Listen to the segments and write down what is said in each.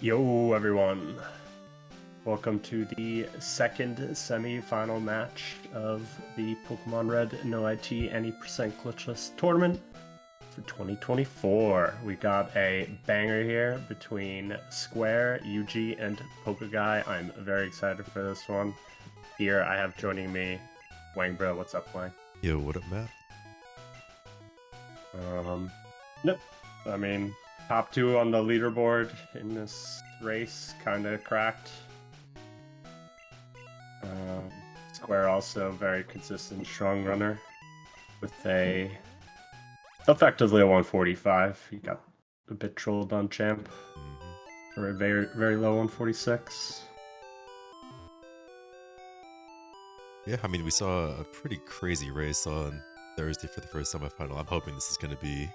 Yo, everyone. Welcome to the second semi-final match of the Pokemon Red No IT Any Percent Glitchless tournament for 2024. We got a banger here between Square, UG, and Pokeguy. I'm very excited for this one. Here I have joining me Wang Bro. What's up, Wang? Yo, what up, Matt? Nope. I mean, top two on the leaderboard in this race kind of cracked. Square also very consistent, strong runner with effectively a 145. He got a bit trolled on Champ for a very, very low 146. Yeah, I mean, we saw a pretty crazy race on Thursday for the first semifinal. I'm hoping this is going to be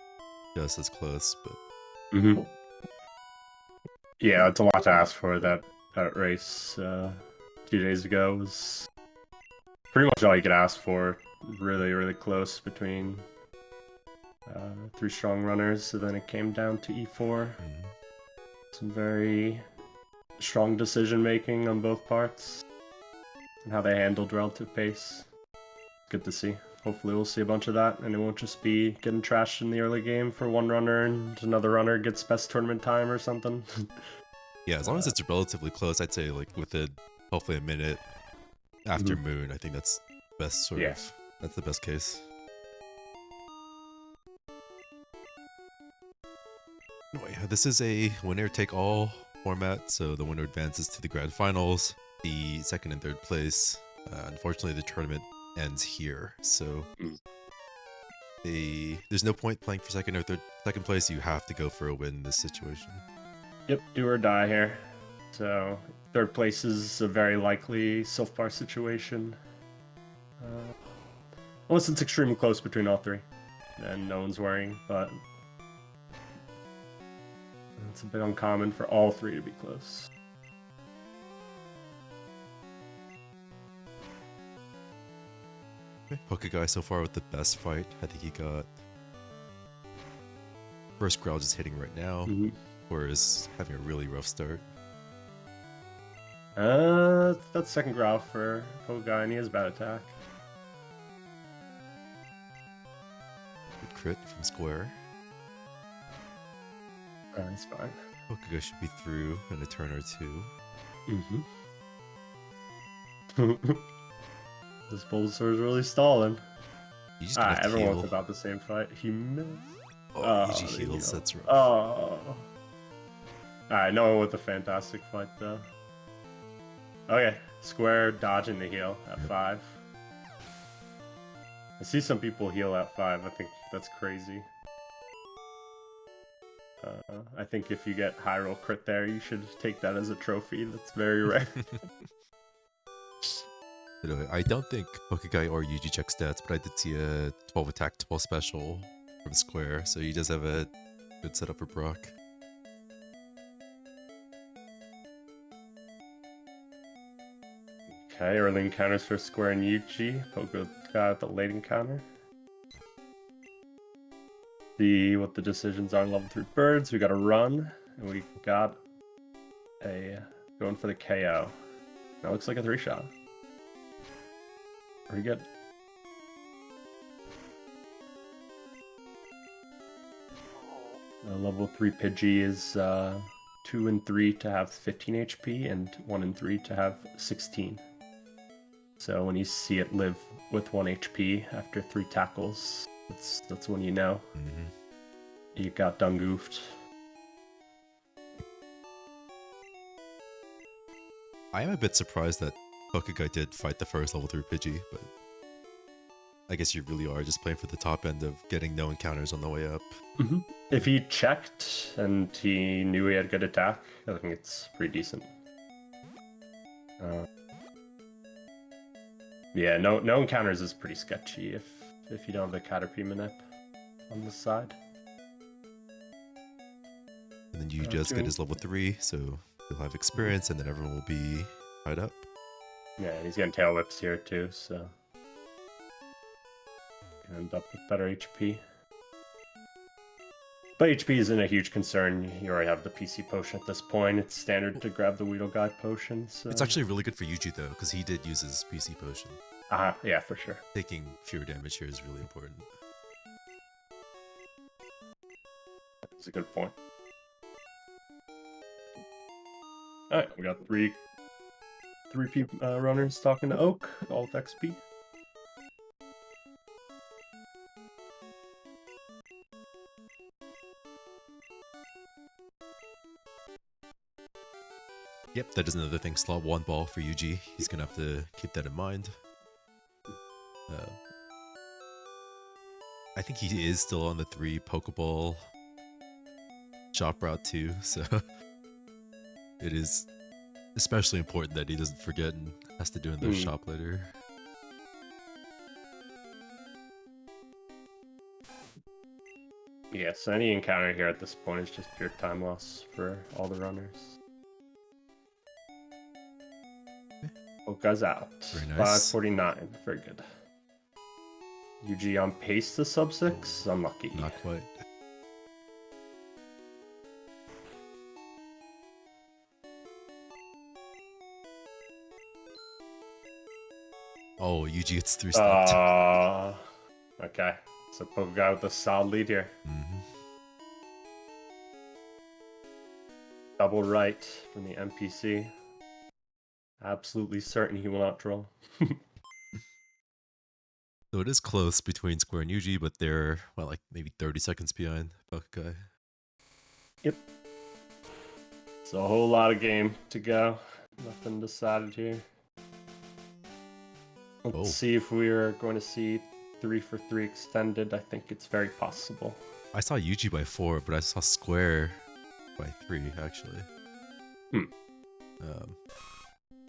just as close, but... Yeah, it's a lot to ask for. That race 2 days ago was pretty much all you could ask for. Really, really close between three strong runners. So then it came down to E4. Some very strong decision making on both parts and how they handled relative pace. Good to see. Hopefully we'll see a bunch of that, and it won't just be getting trashed in the early game for one runner and another runner gets best tournament time or something. Yeah, as long as it's relatively close, I'd say like within hopefully a minute after Moon, I think that's best sort of, that's the best case. Oh yeah, this is a winner-take-all format, so the winner advances to the grand finals. The second and third place, unfortunately the tournament ends here, so there's no point playing for second place. You have to go for a win in this situation. Yep, do or die here. So third place is a very likely self-bar situation. Unless it's extremely close between all three, then no one's worrying, but it's a bit uncommon for all three to be close. Pokeguy so far with the best fight. I think he got first growl just hitting right now, whereas having a really rough start. That's second growl for Pokeguy, and he has bad attack. Good crit from Square. He's fine. Pokeguy should be through in a turn or two. This Bulbasaur is really stalling. Everyone's heal. about the same fight. He missed. Oh, UG heals, that's rough. Oh. Alright, no one with a fantastic fight though. Okay, Square dodging the heal at 5. I see some people heal at 5. I think that's crazy. I think if you get high roll crit there, you should take that as a trophy. That's very rare. I don't think Pokeguy or UG check stats, but I did see a 12 attack, 12 special from Square, so he does have a good setup for Brock. Okay, early encounters for Square and UG. Pokeguy with the late encounter. See what the decisions are. Level 3 birds. We got a run, and we got a going for the KO. That looks like a 3-shot. Pretty good. Level 3 Pidgey is 2 and 3 to have 15 HP and 1 and 3 to have 16. So when you see it live with 1 HP after 3 tackles, that's when you know you got done goofed. I am a bit surprised that Pokeguy did fight the first level 3 Pidgey, but I guess you really are just playing for the top end of getting no encounters on the way up. If he checked and he knew he had good attack, I think it's pretty decent. Yeah, no encounters is pretty sketchy if you don't have the Caterpie Manip on the side. And then you just get his level 3, so you'll have experience, and then everyone will be tied up. Yeah, he's getting tail whips here too, so can end up with better HP. But HP isn't a huge concern. You already have the PC potion at this point. It's standard to grab the Weedle Guy potion. So. It's actually really good for Yujito because he did use his PC potion. Yeah, for sure. Taking fewer damage here is really important. That's a good point. Alright, we got three runners talking to Oak, all with XP. Yep, that is another thing. Slot 1 ball for Yuji. He's gonna have to keep that in mind. I think he is still on the 3 Pokeball shop route too, so it is especially important that he doesn't forget and has to do in their shop later. Yeah, so any encounter here at this point is just pure time loss for all the runners. Oka's out. Very nice. 549. Very good. Yuji on pace to sub 6. Unlucky. Not quite. Oh, Yuji gets 3 stopped. Okay. So pokeguy with a solid lead here. Double right from the NPC. Absolutely certain he will not draw. So it is close between Square and Yuji, but they're, well, like maybe 30 seconds behind Pokeguy. Yep. It's a whole lot of game to go. Nothing decided here. Let's see if we are going to see 3 for 3 extended. I think it's very possible. I saw Yuji by 4, but I saw Square by 3, actually.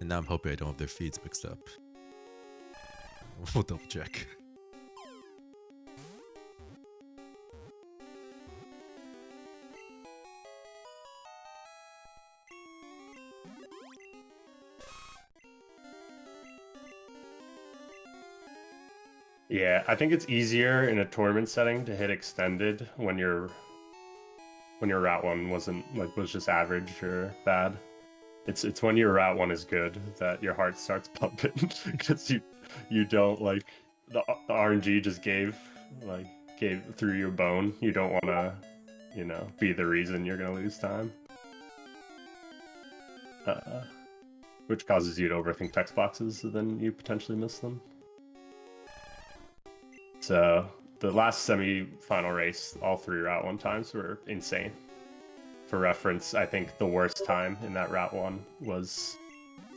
And now I'm hoping I don't have their feeds mixed up. We'll double check. Yeah, I think it's easier in a tournament setting to hit extended when your Route 1 was just average or bad. It's when your Route 1 is good that your heart starts pumping because you don't like the RNG just gave through your bone. You don't want to, be the reason you're gonna lose time. Which causes you to overthink text boxes, so then you potentially miss them. So the last semifinal race, all 3 Route 1 times were insane. For reference, I think the worst time in that Route 1 was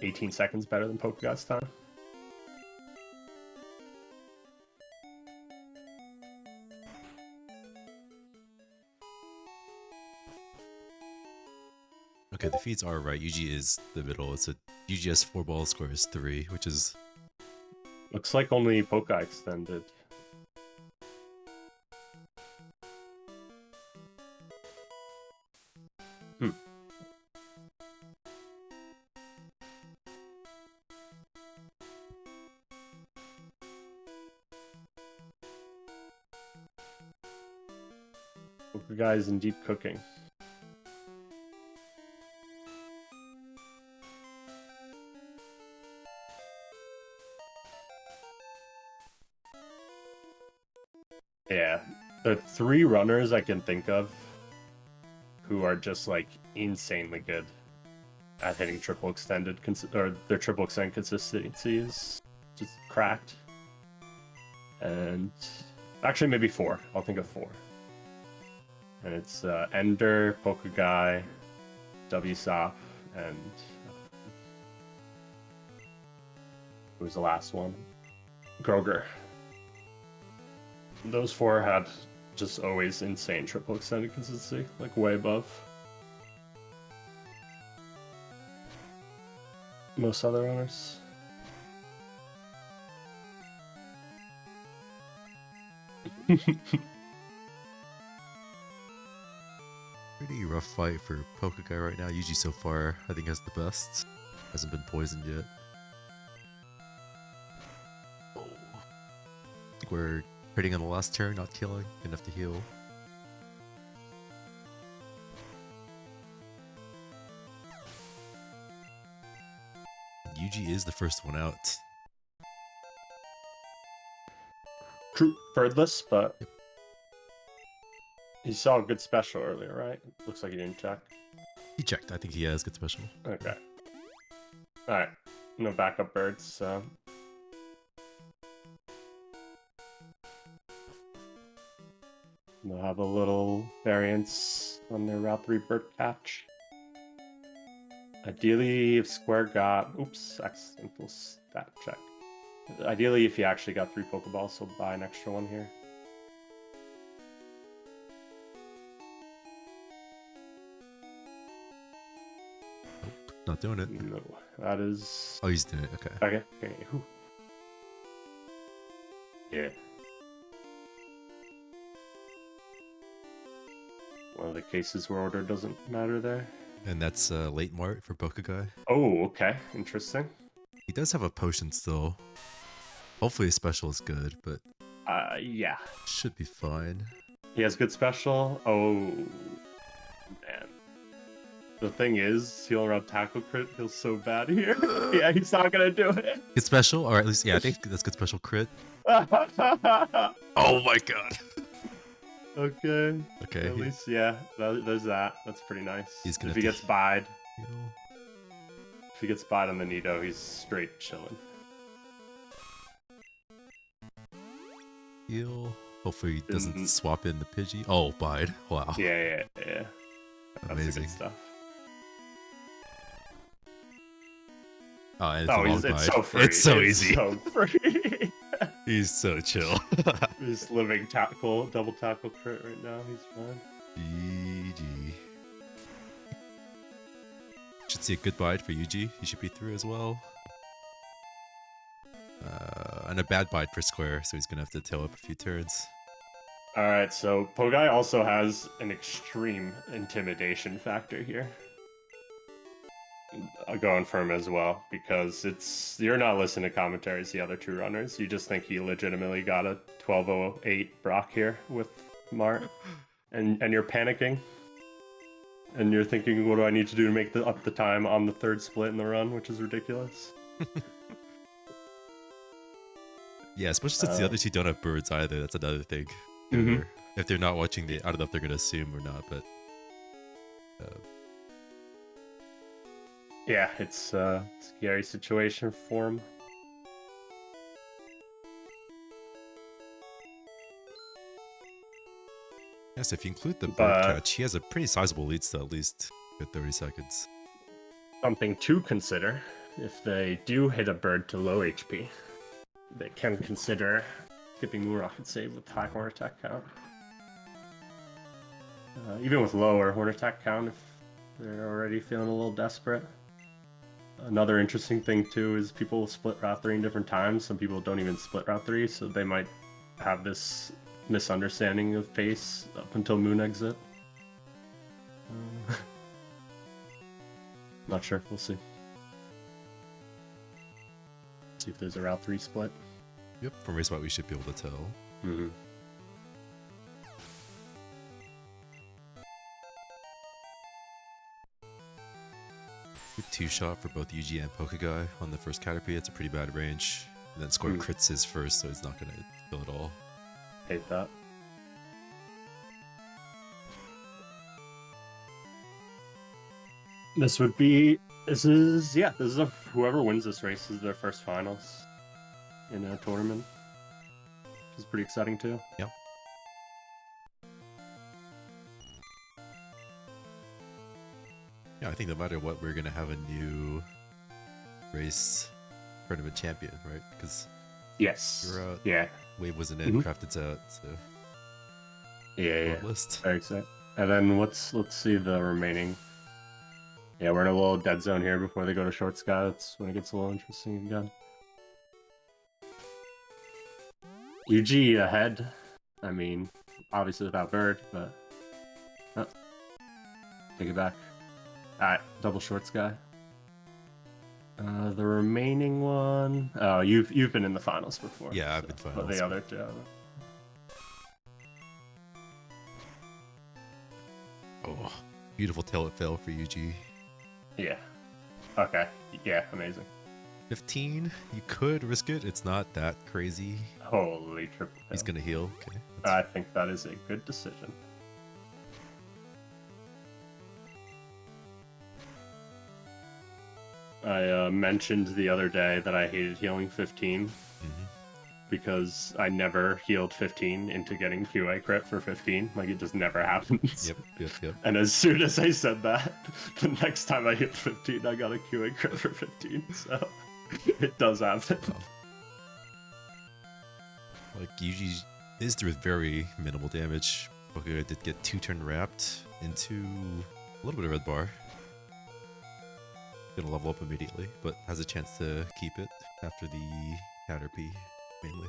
18 seconds better than Pokeguy's time. Okay, the feeds are right. Yuji is the middle. It's a Yuji has 4 balls, Square is 3, which is... Looks like only Pokeguy extended. Pokeguy is indeed cooking. Yeah, the 3 runners I can think of who are just like insanely good at hitting triple extended, or their triple extended consistency is just cracked. And actually maybe 4. I'll think of 4. And it's Ender, Pokeguy, WSOP, and who was the last one? Groger. Those 4 had just always insane triple extended consistency, like way above most other runners. Pretty rough fight for Pokeguy right now. Yuji so far, I think, has the best. Hasn't been poisoned yet. We're hitting on the last turn, not killing. Enough to heal. Yuji is the first one out. True, birdless, but he saw a good special earlier, right? Looks like he didn't check. He checked. I think he has good special. Okay. Alright. No backup birds, so... They'll have a little variance on their Route 3 bird catch. Ideally, if Square got... Oops, accidental stat check. Ideally, if he actually got 3 Pokeballs, he'll buy an extra one here. Nope, not doing it. No, that is... Oh, he's doing it. Okay. Okay, okay. Whew. Yeah. One of the cases where order doesn't matter there. And that's late Mart for pokeguy. Oh, okay. Interesting. He does have a potion still. Hopefully his special is good, but Yeah. should be fine. He has good special. Oh, man. The thing is, he'll rub tackle crit feels so bad here. Yeah, he's not gonna do it. Good special, or at least, yeah, I think that's good special crit. Oh my god. Okay. Okay. At least, yeah, there's that. That's pretty nice. He's gonna if he gets buyed, heal. if he gets buyed on the Nido, he's straight chilling. Heal. Hopefully he doesn't swap in the Pidgey. Oh, bide. Wow. Yeah. That's Amazing good stuff. Oh, and it's a long it's bide. so free. It's so easy. So free. He's so chill. He's living tackle, double tackle crit right now. He's fine. GG. Should see a good bide for Yuji. He should be through as well. And a bad bide for Square, so he's gonna have to tail up a few turns. Alright, so Pokeguy also has an extreme intimidation factor here. I'll go on firm as well, because you're not listening to commentaries, the other 2 runners. You just think he legitimately got a 12:08 Brock here with Mart, and you're panicking. And you're thinking, what do I need to do to make up the time on the 3rd split in the run, which is ridiculous. Yeah, especially since the other 2 don't have birds either. That's another thing. If they're not watching I don't know if they're gonna assume or not, but yeah, it's a scary situation for him. yes, if you include the bird catch, he has a pretty sizable lead still, at least good 30 seconds. Something to consider, if they do hit a bird to low HP, they can consider skipping Moon Rocket Save with high Horn Attack count. Even with lower Horn Attack count, if they're already feeling a little desperate. Another interesting thing too is people split Route 3 in different times. Some people don't even split Route 3, so they might have this misunderstanding of pace up until Moon exit. Not sure, we'll see. See if there's a Route 3 split. Yep, from Race Spot we should be able to tell. Good 2-shot for both Yuji and Pokeguy on the first Caterpie. It's a pretty bad range. And then Square crits his first, so he's not going to kill at all. Hate that. This is whoever wins this race is their first finals in a tournament. Which is pretty exciting too. Yep. Yeah, I think no matter what, we're gonna have a new race tournament champion, right? Because yes, you're out. Yeah. Wave wasn't in, Crafted's out, so yeah. list. Very excited. And then let's see the remaining. Yeah, we're in a little dead zone here before they go to short sky. That's when it gets a little interesting again. UG ahead. I mean, obviously without Bird, but take it back. Alright, double short sky. The remaining one. Oh, you've been in the finals before. Yeah, I've been finals. But the other 2. Oh, beautiful tail it fell for UG. Yeah. Okay. Yeah, amazing. 15. You could risk it. It's not that crazy. Holy triple He's kill. gonna heal. Okay. I think that is a good decision. I mentioned the other day that I hated healing 15 because I never healed 15 into getting QA crit for 15. Like, it just never happens. Yep. And as soon as I said that, the next time I hit 15, I got a QA crit for 15. So it does happen. Wow. Like, usually is through very minimal damage. Okay, I did get 2-turn wrapped into a little bit of red bar. Gonna level up immediately, but has a chance to keep it after the Caterpie, mainly.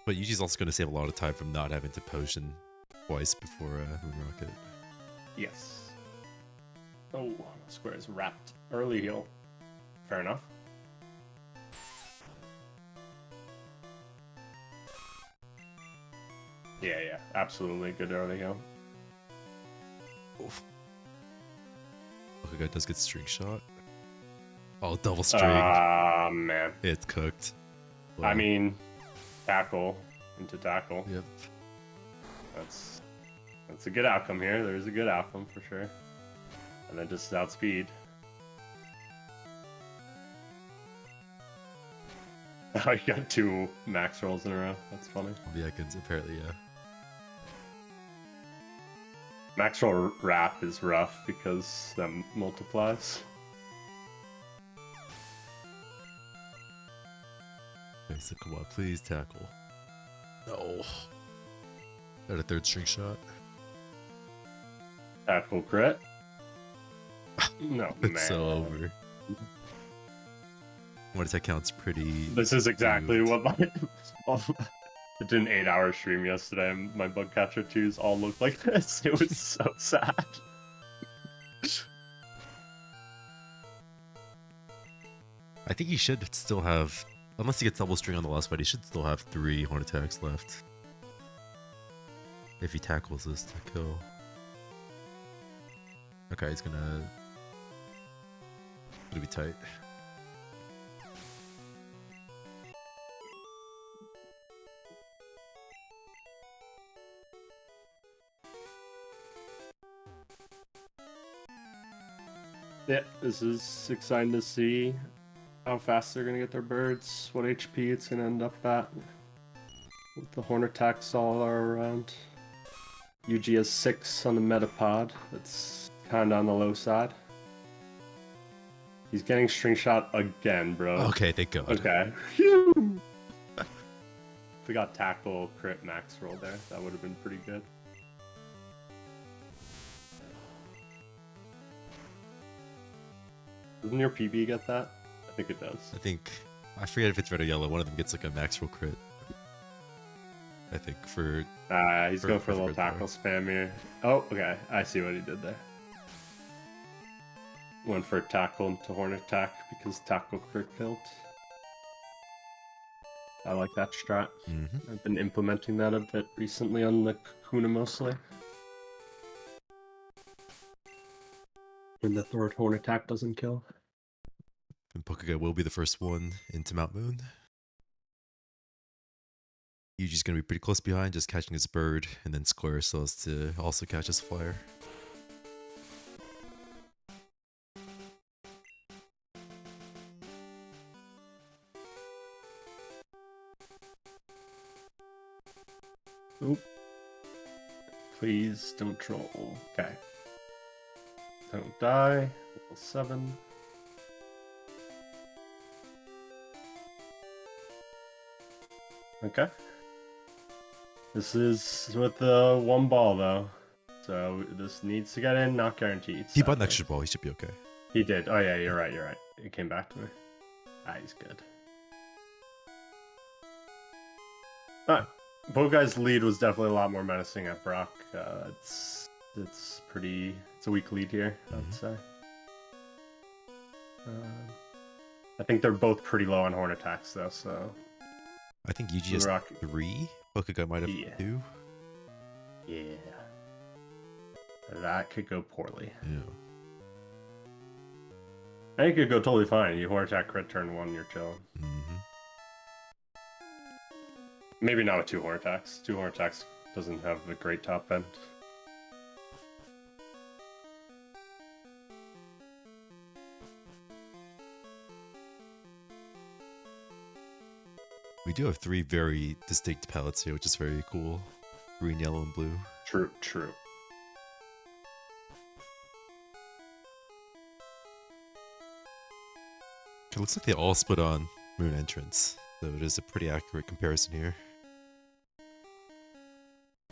But Yuji's also gonna save a lot of time from not having to potion twice before Moon Rocket. Yes. Oh, Square is wrapped. Early heal. Fair enough. Yeah, absolutely good early heal. Oof. Okay, guy does get string shot. Oh, double string. Ah, man. It's cooked. Wow. I mean, tackle into tackle. Yep. That's a good outcome here. There's a good outcome for sure. And then just outspeed. Oh, you got 2 max rolls in a row. That's funny. Yeah, apparently, yeah. Max roll wrap is rough because that multiplies. Okay, so come on, please tackle. No. Got a 3rd string shot. Tackle crit. No, It's man. so over. What that counts pretty. This is exactly what my. I did an 8-hour stream yesterday, and my bug catcher 2s all looked like this. It was so sad. I think he should still have, unless he gets double string on the last fight, he should still have 3 horn attacks left. If he tackles this to kill. Okay, he's gonna be tight. Yeah, this is exciting to see how fast they're gonna get their birds, what HP it's gonna end up at. With the horn attacks all around. Yuji has 6 on the Metapod. That's kinda on the low side. He's getting string shot again, bro. Okay, thank God. Okay. If we got tackle crit max roll there, that would have been pretty good. Doesn't your PB get that? I think it does. I forget if it's red or yellow. One of them gets like a max roll crit. I think for. He's going for a little tackle spam here. Oh, okay. I see what he did there. Went for tackle into horn attack because tackle crit killed. I like that strat. I've been implementing that a bit recently on the Kakuna mostly. When the third horn attack doesn't kill. And pokeguy will be the first one into Mount Moon. Yuji's gonna be pretty close behind, just catching his bird, and then Square so as to also catch his flyer. Oop. Please don't troll. Okay. Don't die. Level 7. Okay. This is with the 1 ball though. So this needs to get in, not guaranteed. He bought an extra ball, he should be okay. He did. Oh yeah, you're right. It came back to me. Ah, he's good. Alright. Pokeguy's lead was definitely a lot more menacing at Brock. It's a weak lead here, I would say. I think they're both pretty low on horn attacks though, so. I think Yuji has 3. Pokeguy might have 2. Yeah. That could go poorly. Yeah. I think it could go totally fine. You horn attack crit turn 1, you're chilling. Mm-hmm. Maybe not with 2 horn attacks. 2 horn attacks doesn't have a great top end. We do have 3 very distinct palettes here, which is very cool. Green, yellow, and blue. True, true. It looks like they all split on Moon Entrance, so it is a pretty accurate comparison here.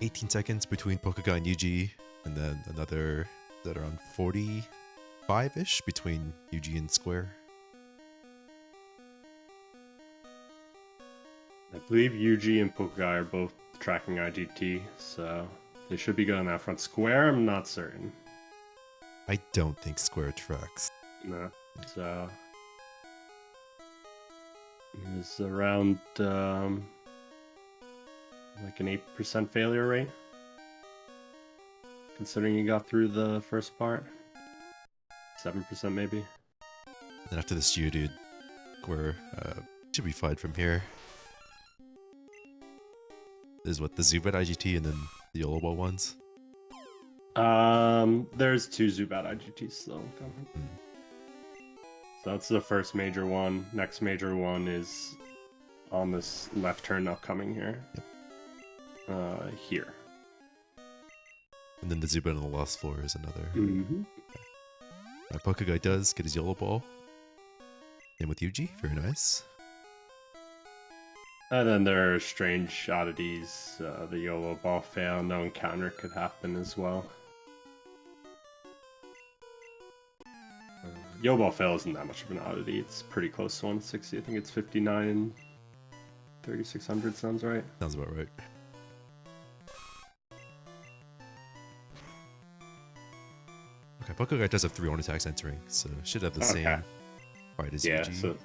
18 seconds between Pokeguy and Yuji, and then another that around 45-ish between Yuji and Square. I believe Yuji and Pokeguy are both tracking IGT, so they should be good on that front. Square, I'm not certain. I don't think Square tracks. No, so it's around like an 8% failure rate, considering you got through the first part. 7% maybe. Then after this Yujito, Square should be fine from here. There's what, the Zubat IGT and then the Yellow Ball ones? There's 2 Zubat IGTs still coming. So that's the first major one. Next major one is on this left turn upcoming here. Yep. Here. And then the Zubat on the last floor is another. Mm-hmm. My Pokeguy does get his Yellow Ball. Same with Yuji, very nice. And then there are strange oddities. The YOLO ball fail, no encounter could happen as well. YOLO ball fail isn't that much of an oddity. It's pretty close to 160. I think it's 59 and 3600 sounds right. Sounds about right. Okay, Pokeguy does have 3 horn attacks entering, so should have the same fight as Yuji. So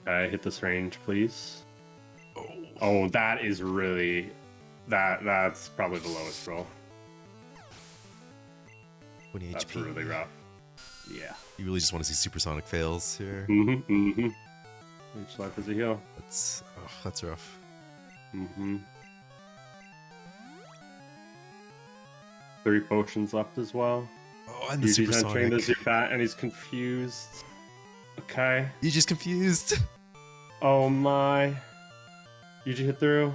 hit this range, please. Oh, that is really... That's probably the lowest roll. 20 That's HP. really rough. Yeah. You really just want to see supersonic fails here. Mm-hmm, mm-hmm. Each life is a heal. That's rough. Mm-hmm. 3 potions left as well. Oh, and the Yuji's entering the supersonic. Zubat and he's confused. Okay. Yuji's confused. Oh my. Yuji hit through.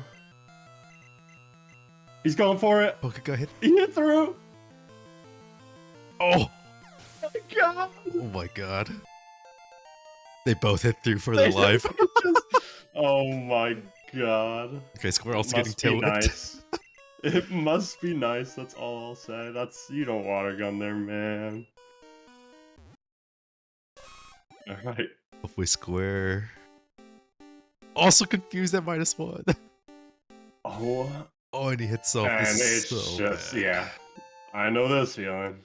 He's going for it. Pokeguy hit. He hit through. Oh! Oh my god. Oh my god. They both hit through for their life. Oh my god. Okay, Square also getting Must be tail whipped. nice. It must be nice, that's all I'll say. You don't water gun there, man. Alright. Hopefully Square. Also confused at -1. Oh. Oh, and he hits off. And This it's is so just, bad. yeah. I know this feeling.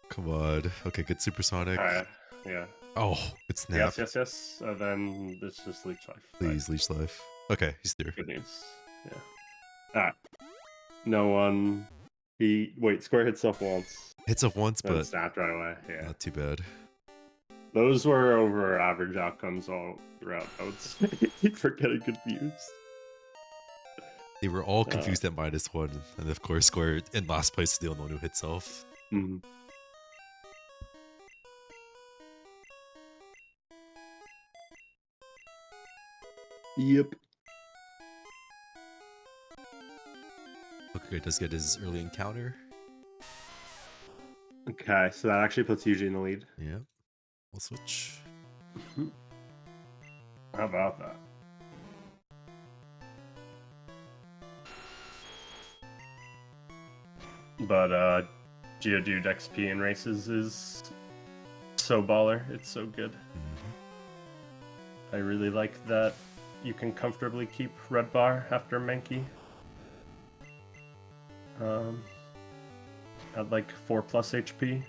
Come on. Okay, good supersonic. Alright, yeah. Oh, it's snap. Yes. Then it's just leech life. Please, leech life. Okay, he's through. Good news. Yeah. Alright. No one. Wait, Square hits up once. Hits up once, Then but snapped right away. Yeah. not too bad. Those were over average outcomes all throughout. I would say for getting confused. They were all confused at -1, and of course Square in last place is the only one who hits off. Mhm. Yep. Okay, does get his early encounter. Okay, so that actually puts Yuji in the lead. Yeah. We'll switch. How about that? But Geodude XP in races is so baller. It's so good. I really like that you can comfortably keep red bar after Mankey. At like 4+ HP.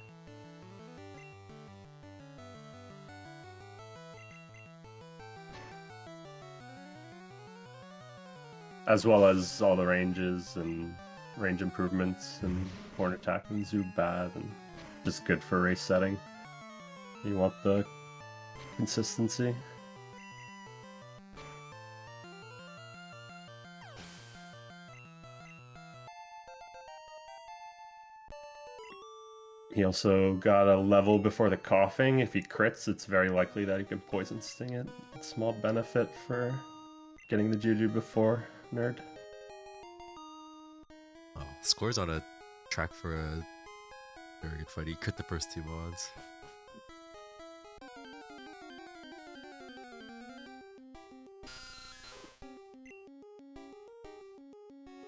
As well as all the ranges and range improvements and horn attack and Zubat, and just good for race setting. You want the consistency. He also got a level before the coughing. If he crits, it's very likely that he can poison sting it. Small benefit for getting the Juju before nerd. Oh, Score's on a track for a very good fight. He crit the first 2 mods.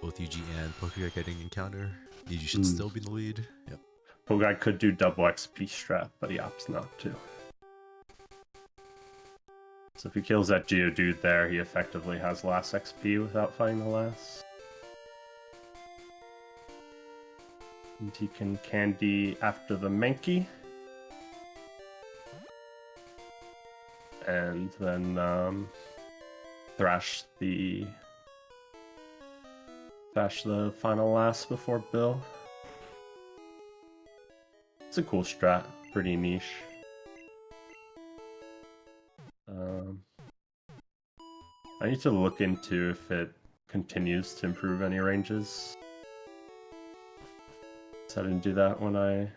Both Yuji and Pokeguy getting encounter. Yuji should still be in the lead. Yep. Pokeguy could do double XP strat, but he opts not to. So if he kills that Geodude there, he effectively has last XP without fighting the last. And he can candy after the Mankey. And then thrash the final last before Bill. It's a cool strat, pretty niche. I need to look into if it continues to improve any ranges. So I didn't do that when I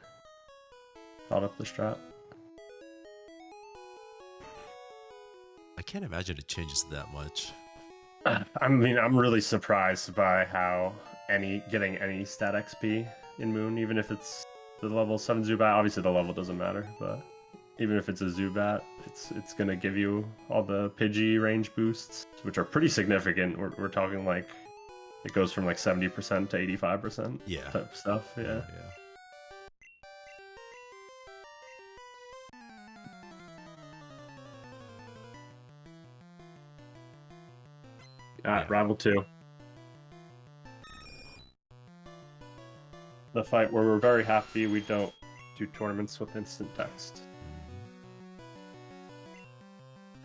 thought up the strat. I can't imagine it changes that much. I mean, I'm really surprised by how getting any stat XP in Moon, even if it's the level 7 Zubat. Obviously the level doesn't matter, but even if it's a Zubat, it's gonna give you all the Pidgey range boosts, which are pretty significant. We're talking like it goes from like 70% to 85%. Yeah. Type stuff. Yeah. Alright, Rival 2. The fight where we're very happy we don't do tournaments with instant text.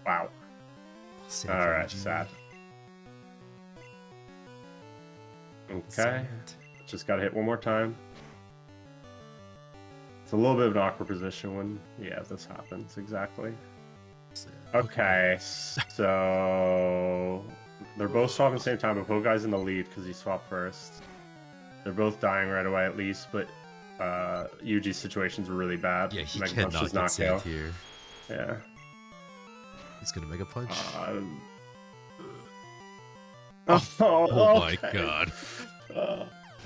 Wow. Alright, sad. Okay. Just gotta hit one more time. It's a little bit of an awkward position when, this happens, exactly. Okay, so they're both swapping at the same time, but Pokeguy's in the lead because he swapped first. They're both dying right away at least, but Yuji's situation's really bad. Yeah, he Mega cannot Punch does get not kill. saved here. Yeah. He's gonna Mega Punch. Oh my god.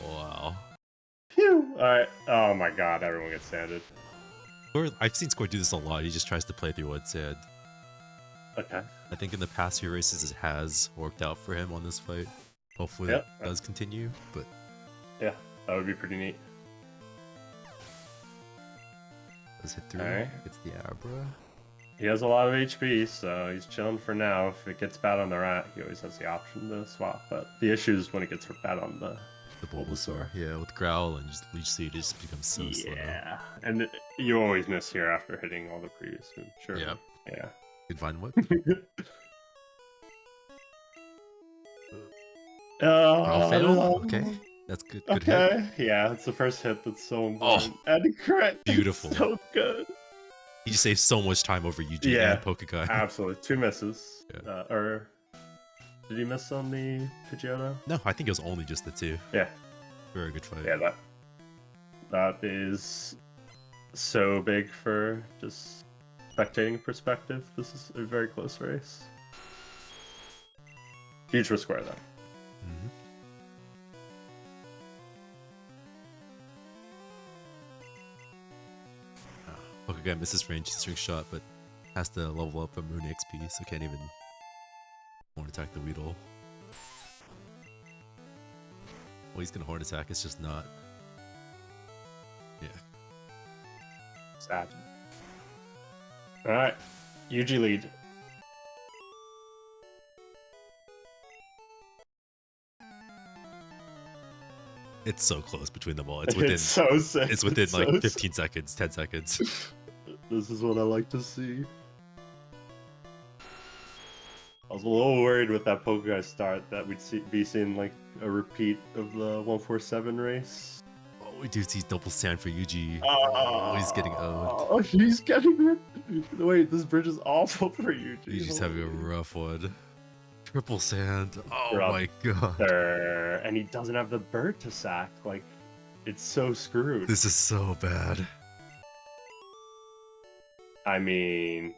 Wow. Phew. Alright. Oh my god, everyone gets sanded. I've seen Score do this a lot. He just tries to play through one sand. Okay. I think in the past few races it has worked out for him on this fight. Hopefully that does continue, but... Yeah, that would be pretty neat. Let's hit through. Alright. It's the Abra. He has a lot of HP, so he's chilling for now. If it gets bad on the rat, he always has the option to swap. But the issue is when it gets bad on the Bulbasaur. Yeah, with Growl and just Leech Seed, it just becomes so slow. Yeah, and you always miss here after hitting all the previous moves. Sure. Yeah. Yeah. Good Vine Whip. Oh, okay. That's good. Good okay. hit. Yeah, it's the first hit that's so important. And crit. Beautiful. So good. He just saves so much time over Yuji and Pokeguy. Absolutely. 2 misses. Yeah. Or did he miss on the Pidgeotto? No, I think it was only just the 2. Yeah. Very good fight. Yeah, that is so big for just spectating perspective. This is a very close race. Huge for Square, though. Pokeguy misses range string shot, but has to level up a Moon XP, so can't even horn attack the Weedle. Well, he's gonna horn attack, it's just not. Yeah. Sad. Alright. Yuji lead. It's so close between them all. It's within. It's so sick. It's within it's like so 15 seconds, 10 seconds. This is what I like to see. was a little worried with that pokeguy start that we'd be seeing like a repeat of the 147 race. Oh, we do see double sand for Yuji. Oh, he's getting owned. Oh, he's getting ripped. Wait, this bridge is awful for Yuji. Yuji's having a rough one. Triple sand. Oh Bruh. my god. And he doesn't have the bird to sack. Like, it's so screwed. This is so bad. I mean,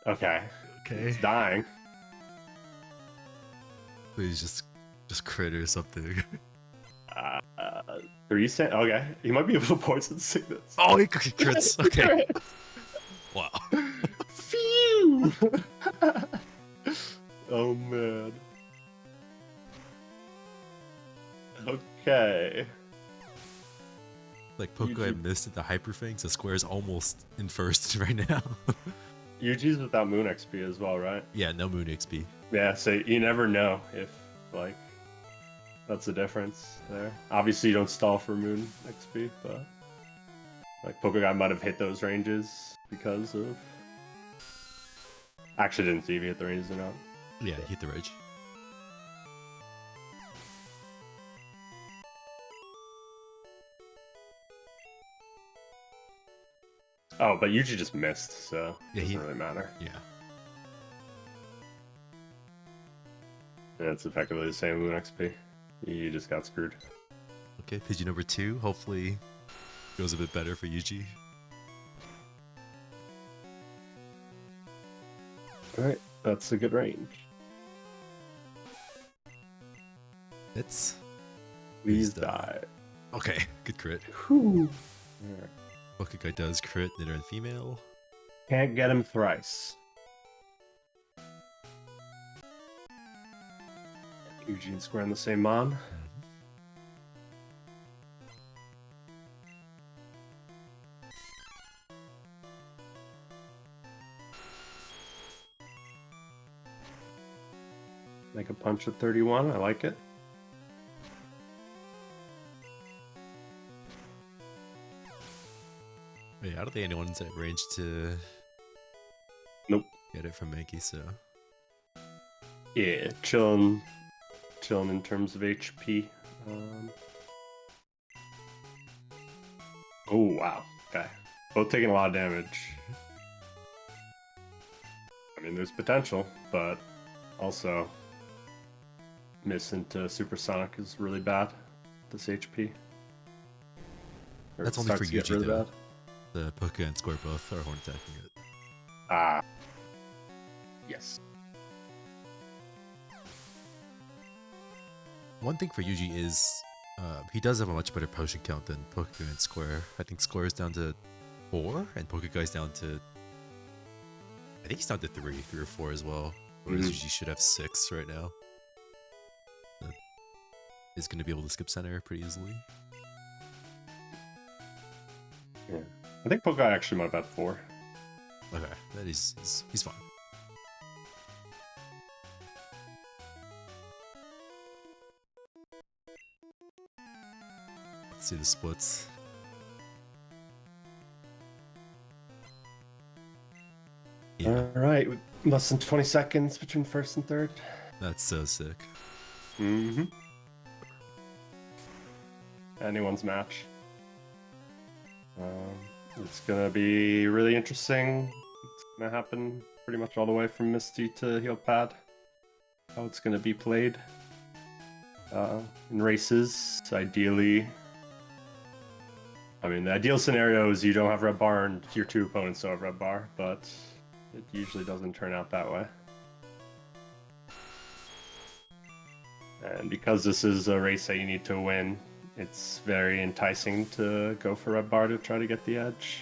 okay. He's dying. Please just crit or something. 3 cent. Okay, he might be able to poison sickness. Oh, he crits. Okay. Wow. Phew. Oh man. Okay. Like Pokeguy missed at the hyper thing, so Square's almost in first right now. Yuji's without Moon XP as well, right? Yeah, no Moon XP. Yeah, so you never know if like that's the difference there. Obviously, you don't stall for Moon XP, but like Pokeguy might have hit those ranges because of. Actually, didn't see if he hit the ranges or not. Yeah, he hit the ridge. Oh, but Yuji just missed, so it Yeah, doesn't really matter. Yeah. And it's effectively the same Moon XP. You just got screwed. Okay, Pidgey number 2. Hopefully goes a bit better for Yuji. Alright, that's a good range. It's Please die. Okay, good crit. Whew. Right. Pokeguy does crit, knitter and female. Can't get him thrice. Yuji and Square in the same mon. Make a punch at 31, I like it. Yeah, I don't think anyone's at range to get it from Mankey, so. Yeah, chilling in terms of HP. Oh wow, okay. Both taking a lot of damage. I mean, there's potential, but also miss into Supersonic is really bad. This HP. Or That's it only for starts to get Yujito. really bad. The Poke and Square both are horn attacking it. Ah. Yes. One thing for Yuji is he does have a much better potion count than Pokeguy and Square. I think Square is down to 4, and Pokeguy's down to... I think he's down to 3 or 4 as well. Whereas Yuji should have 6 right now. He's going to be able to skip center pretty easily. Yeah. I think Pokeguy actually might have had 4. Okay, that he's fine. Let's see the splits. Yeah, Alright, less than 20 seconds between first and third. that's so sick. Mm-hmm. Anyone's match. It's gonna be really interesting. It's gonna happen pretty much all the way from Misty to Heel Pad. How it's gonna be played in races. Ideally, I mean, the ideal scenario is you don't have red bar and your 2 opponents don't have red bar, but it usually doesn't turn out that way. And because this is a race that you need to win, it's very enticing to go for red bar to try to get the edge.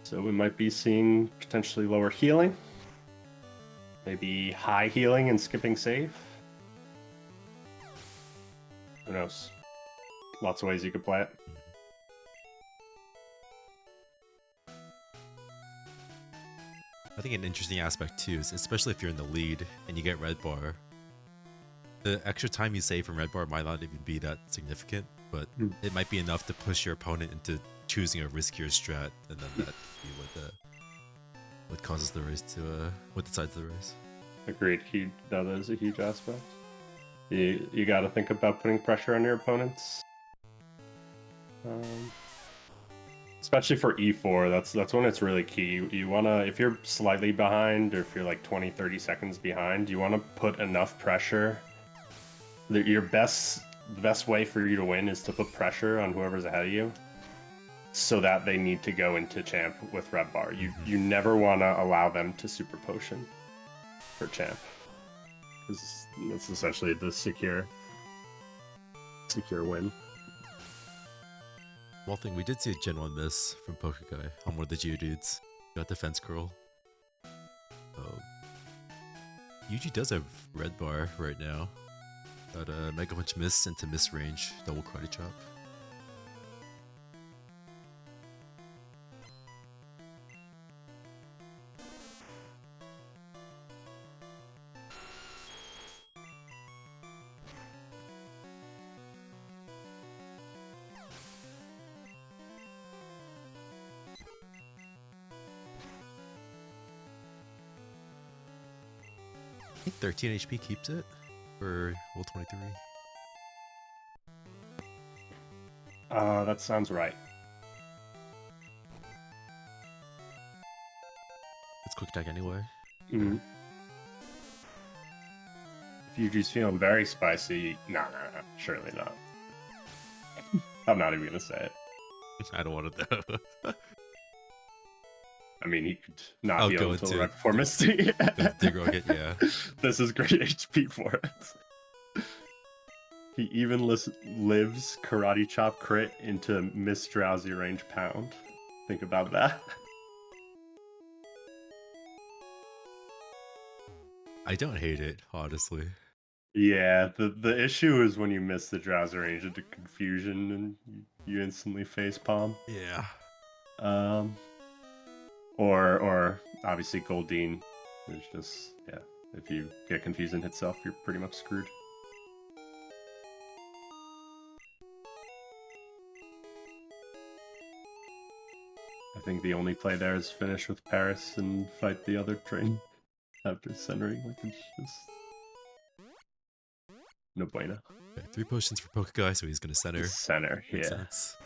So we might be seeing potentially lower healing. Maybe high healing and skipping save. Who knows? Lots of ways you could play it. I think an interesting aspect too is, especially if you're in the lead and you get red bar, the extra time you save from red bar might not even be that significant, but it might be enough to push your opponent into choosing a riskier strat, and then that could be what what causes the race to what decides the race. Agreed. That is a huge aspect. You got to think about putting pressure on your opponents. Especially for E4, that's when it's really key. You want to, if you're slightly behind, or if you're like 20-30 seconds behind, you want to put enough pressure. The best way for you to win is to put pressure on whoever's ahead of you, so that they need to go into champ with red bar. You never want to allow them to super potion for champ, because that's essentially the secure win. One thing, we did see a Gen 1 miss from Pokeguy on one of the Geodudes. Got defense curl. Yuji does have red bar right now. Got a Mega Punch miss into miss range, double karate chop. I think 13 HP keeps it for World 23. That sounds right. It's quick attack anyway. Mm-hmm. If Yuji's feeling very spicy, no, surely not. I'm not even gonna say it. I don't want to know. I mean, he could not be able to right before the Misty. Dig Rocket, yeah. This is great HP for it. He even lives Karate Chop crit into Miss Drowsy range pound. Think about that. I don't hate it, honestly. Yeah, the issue is when you miss the Drowsy range into confusion and you instantly facepalm. Yeah. Or obviously Goldeen is just, yeah, if you get confused and hit self, you're pretty much screwed. I think the only play there is finish with Paris and fight the other train after centering. Like, it's just no bueno. Okay, 3 potions for Pokeguy, so he's gonna center. Center, Makes yeah. sense.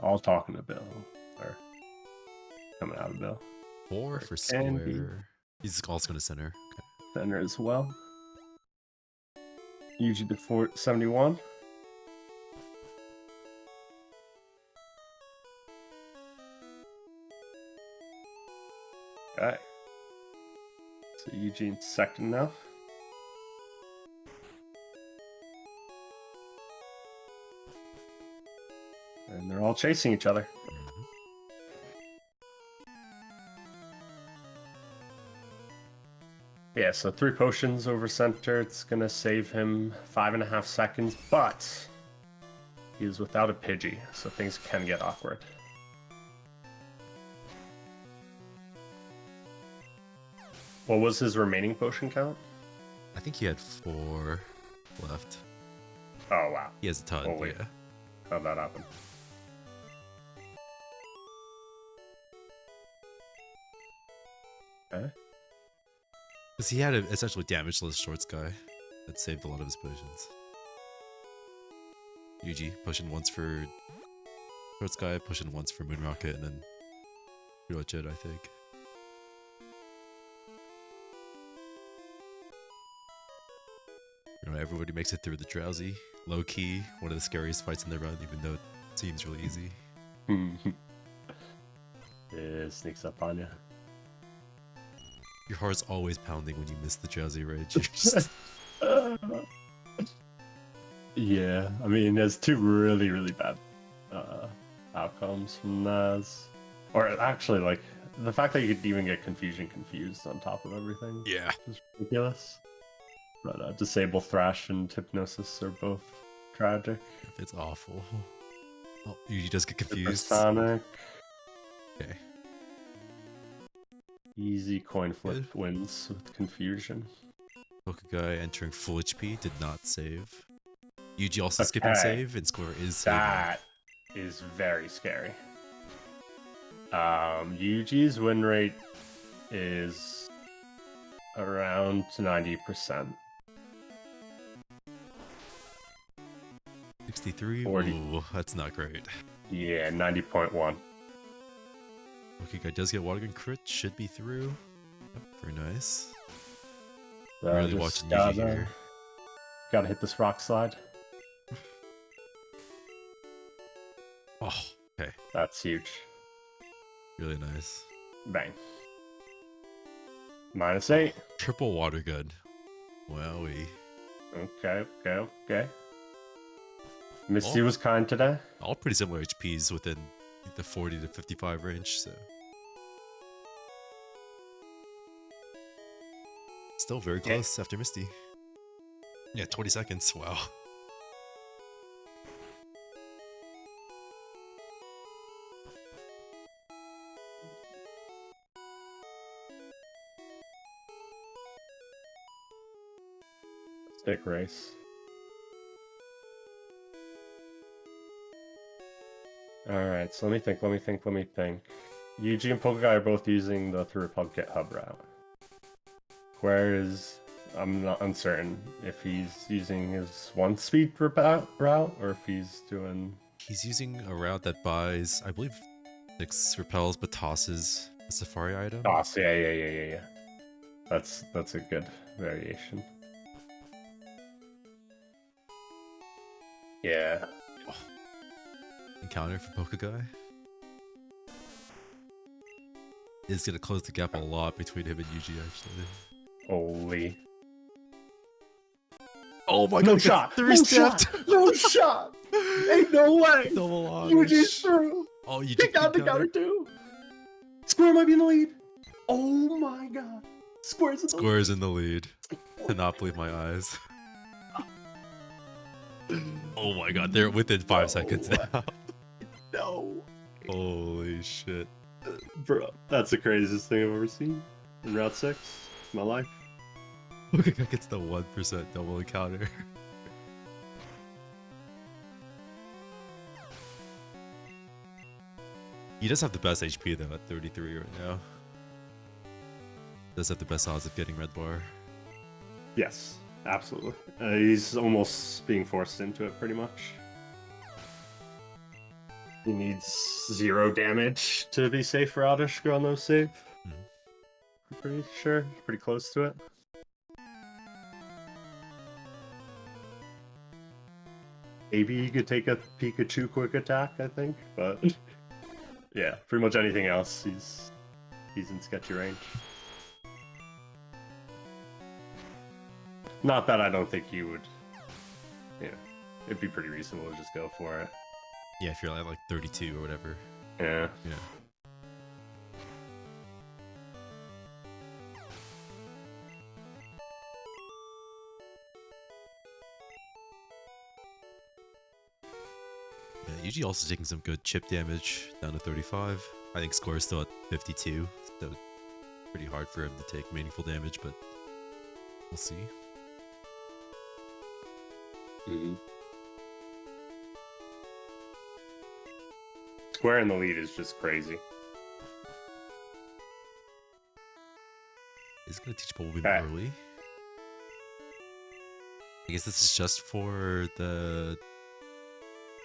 All talking to Bill, or coming out of Bill. 4 for square. He's also gonna center. Okay. Center as well. Usually the 471. Okay. So Eugene's second now. And they're all chasing each other. Yeah, so 3 potions over center. It's gonna save him 5.5 seconds, but he is without a Pidgey, so things can get awkward. What was his remaining potion count? I think he had 4 left. Oh, wow. He has a ton, Oh, wait. yeah. How'd that happen? Okay. Because he had an essentially damageless shorts guy that saved a lot of his potions. Yuji pushing once for shorts guy, pushing once for Moon Rocket, and then pretty much it, I think. You know, everybody makes it through the Drowsy. Low key, one of the scariest fights in the run, even though it seems really easy. It sneaks up on you. Your heart's always pounding when you miss the Drowsy rage. You're just... Yeah, I mean, there's 2 really, really bad outcomes from Naz. Or actually, like, the fact that you could even get confusion confused on top of everything. Yeah. Is ridiculous. But Disable Thrash and Hypnosis are both tragic. It's awful. Oh, Yuji does get confused. Sonic. Okay. Easy coin flip Good. wins with confusion. Pokeguy entering full HP did not save. Yuji also skipping save, and score is saving. That is very scary. Yuji's win rate is around 90%. 63? 40. Ooh, that's not great. Yeah, 90.1. Okay, guy does get water gun crit, should be through. Yep, very nice. Really watching Yuji here. Gotta hit this rock slide. Oh, okay. That's huge. Really nice. Bang. -8. Triple water gun. Wowee. Okay. Misty was kind today. All pretty similar HPs within the 40 to 55 range, so. Still very close after Misty. Yeah, 20 seconds. Wow. Stick race. Alright, so let me think. Yuji and Pokeguy are both using the Through Repug GitHub route. Whereas I'm not uncertain if he's using his 1-speed route or if he's doing... He's using a route that buys, I believe, 6 repels but tosses a Safari item. Toss, yeah. That's a good variation. Yeah. Encounter for Pokeguy is gonna close the gap a lot between him and Yuji, actually. Holy. Oh my god, No shot! No shot! Ain't no way! Double launch. Yuji's through! Oh, Yuji He got the counter too! Square might be in the lead! Oh my god! Square's in the lead. Cannot believe my eyes. Oh my god, they're within 5 seconds now. No! Holy shit. Bro, that's the craziest thing I've ever seen in Route 6 in my life. Pokeguy gets the 1% double encounter. He does have the best HP though at 33 right now. Does have the best odds of getting red bar. Yes, absolutely. He's almost being forced into it pretty much. He needs 0 damage to be safe for Oddish on no save. I'm pretty sure. Pretty close to it. Maybe you could take a Pikachu quick attack, I think, but yeah, pretty much anything else, he's in sketchy range. Not that I don't think you would, it'd be pretty reasonable to just go for it. Yeah, if you're at like 32 or whatever. Yeah. Yeah. Usually also taking some good chip damage down to 35. I think score is still at 52, so pretty hard for him to take meaningful damage, but we'll see. Square in the lead is just crazy. He's gonna teach Bubble Beam early. I guess this is just for the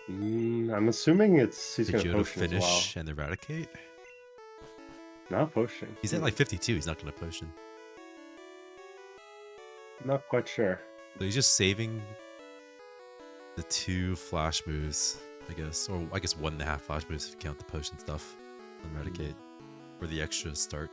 I'm assuming he's gonna Yujito potion finish as well. and eradicate. Not potion. He's at like 52. He's not gonna potion. Not quite sure. So he's just saving the 2 flash moves, I guess, or I guess 1.5 flash moves if you count the potion stuff on eradicate, for the extra start